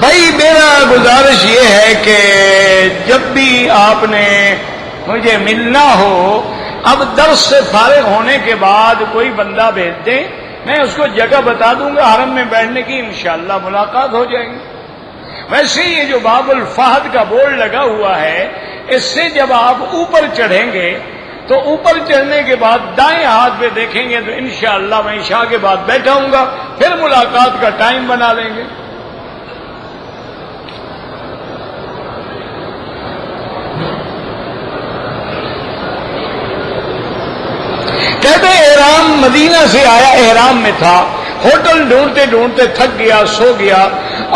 بھائی میرا گزارش یہ ہے کہ جب بھی آپ نے مجھے ملنا ہو، اب درس سے فارغ ہونے کے بعد کوئی بندہ بھیج دیں، میں اس کو جگہ بتا دوں گا حرم میں بیٹھنے کی، انشاءاللہ ملاقات ہو جائے گی۔ ویسے یہ جو باب الفہد کا بورڈ لگا ہوا ہے، اس سے جب آپ اوپر چڑھیں گے تو اوپر چڑھنے کے بعد دائیں ہاتھ پہ دیکھیں گے تو انشاءاللہ میں عشاء کے بعد بیٹھا ہوں گا، پھر ملاقات کا ٹائم بنا لیں گے۔ کہتے احرام مدینہ سے آیا، احرام میں تھا، ہوٹل ڈھونڈتے ڈھونڈتے تھک گیا، سو گیا،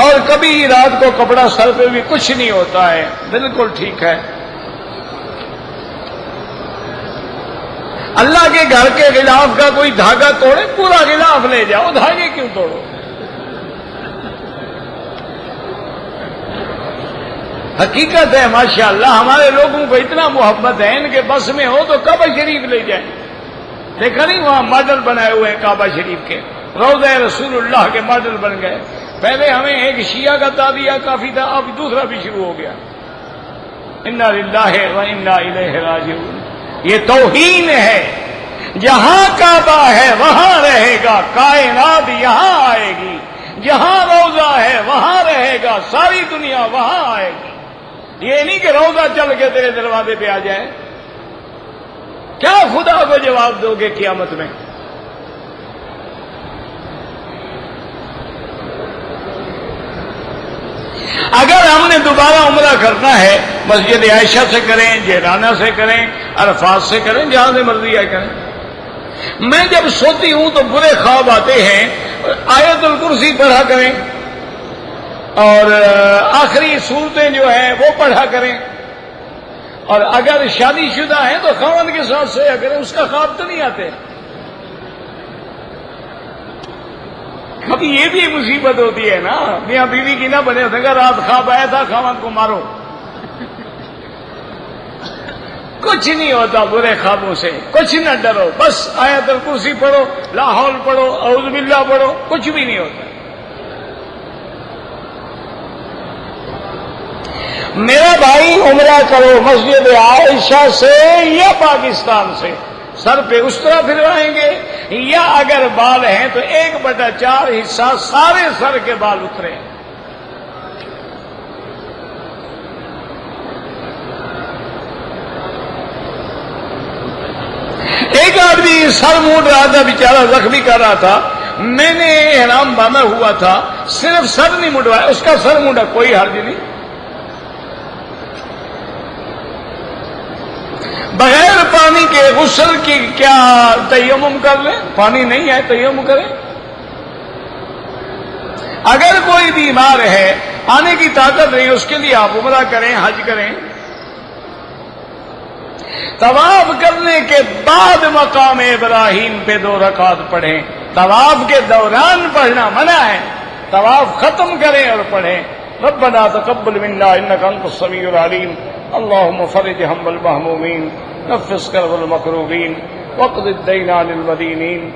اور کبھی رات کو کپڑا سر پہ بھی کچھ نہیں ہوتا ہے، بالکل ٹھیک ہے۔ اللہ کے گھر کے غلاف کا کوئی دھاگا توڑے، پورا غلاف لے جاؤ، دھاگے کیوں توڑو؟ حقیقت ہے ماشاءاللہ ہمارے لوگوں کو اتنا محبت ہے، ان کے بس میں ہو تو کعبہ شریف لے جائیں۔ دیکھا نہیں وہاں ماڈل بنائے ہوئے ہیں کعبہ شریف کے، روضہ رسول اللہ کے ماڈل بن گئے۔ پہلے ہمیں ایک شیعہ کا تعبیہ کافی تھا، اب دوسرا بھی شروع ہو گیا۔ انا للہ و انا الیہ راجعون۔ یہ توہین ہے، جہاں کعبہ ہے وہاں رہے گا، کائنات یہاں آئے گی، جہاں روضہ ہے وہاں رہے گا، ساری دنیا وہاں آئے گی۔ یہ نہیں کہ روضہ چل کے تیرے دروازے پہ آ جائے۔ کیا خدا کو جواب دو گے قیامت میں؟ اگر ہم نے دوبارہ عمرہ کرنا ہے، مسجد عائشہ سے کریں، جیرانہ سے کریں، عرفات سے کریں، جہاں سے مرضی آئے کریں۔ میں جب سوتی ہوں تو برے خواب آتے ہیں، آیت الکرسی پڑھا کریں، اور آخری صورتیں جو ہیں وہ پڑھا کریں، اور اگر شادی شدہ ہیں تو خاوند کے ساتھ سویا کریں، اس کا خواب تو نہیں آتے۔ کبھی یہ بھی مصیبت ہوتی ہے نا، میاں بیوی کی نہ بنے، اگر رات خواب آیا تھا خاوند کو مارو، کچھ نہیں ہوتا برے خوابوں سے، کچھ نہ ڈرو، بس آیت الکرسی پڑھو، لا حول پڑھو، اعوذ باللہ پڑھو، کچھ بھی نہیں ہوتا۔ میرا بھائی عمرہ کرو مسجد عائشہ سے یا پاکستان سے، سر پہ اس طرح پھروائیں گے، یا اگر بال ہیں تو 1/4 حصہ سارے سر کے بال اترے۔ ایک آدمی سر مونڈ رہا تھا، بیچارہ زخمی کر رہا تھا، میں نے احرام باندھا ہوا تھا، صرف سر نہیں مونڈوایا، اس کا سر مونڈا، کوئی حرج نہیں۔ بغیر پانی کے غسل کی کیا تیمم کر لیں؟ پانی نہیں ہے تیمم کریں۔ اگر کوئی بیمار ہے، آنے کی طاقت نہیں، اس کے لیے آپ عمرہ کریں، حج کریں۔ طواف کرنے کے بعد مقام ابراہیم پہ 2 رکعت پڑھیں، طواف کے دوران پڑھنا منع ہے، طواف ختم کریں اور پڑھیں۔ ربنا تقبل منا انك انت السميع العليم اللهم فرج هم المهمومين نفس كرب المكروبين واقض الدين عن المدينين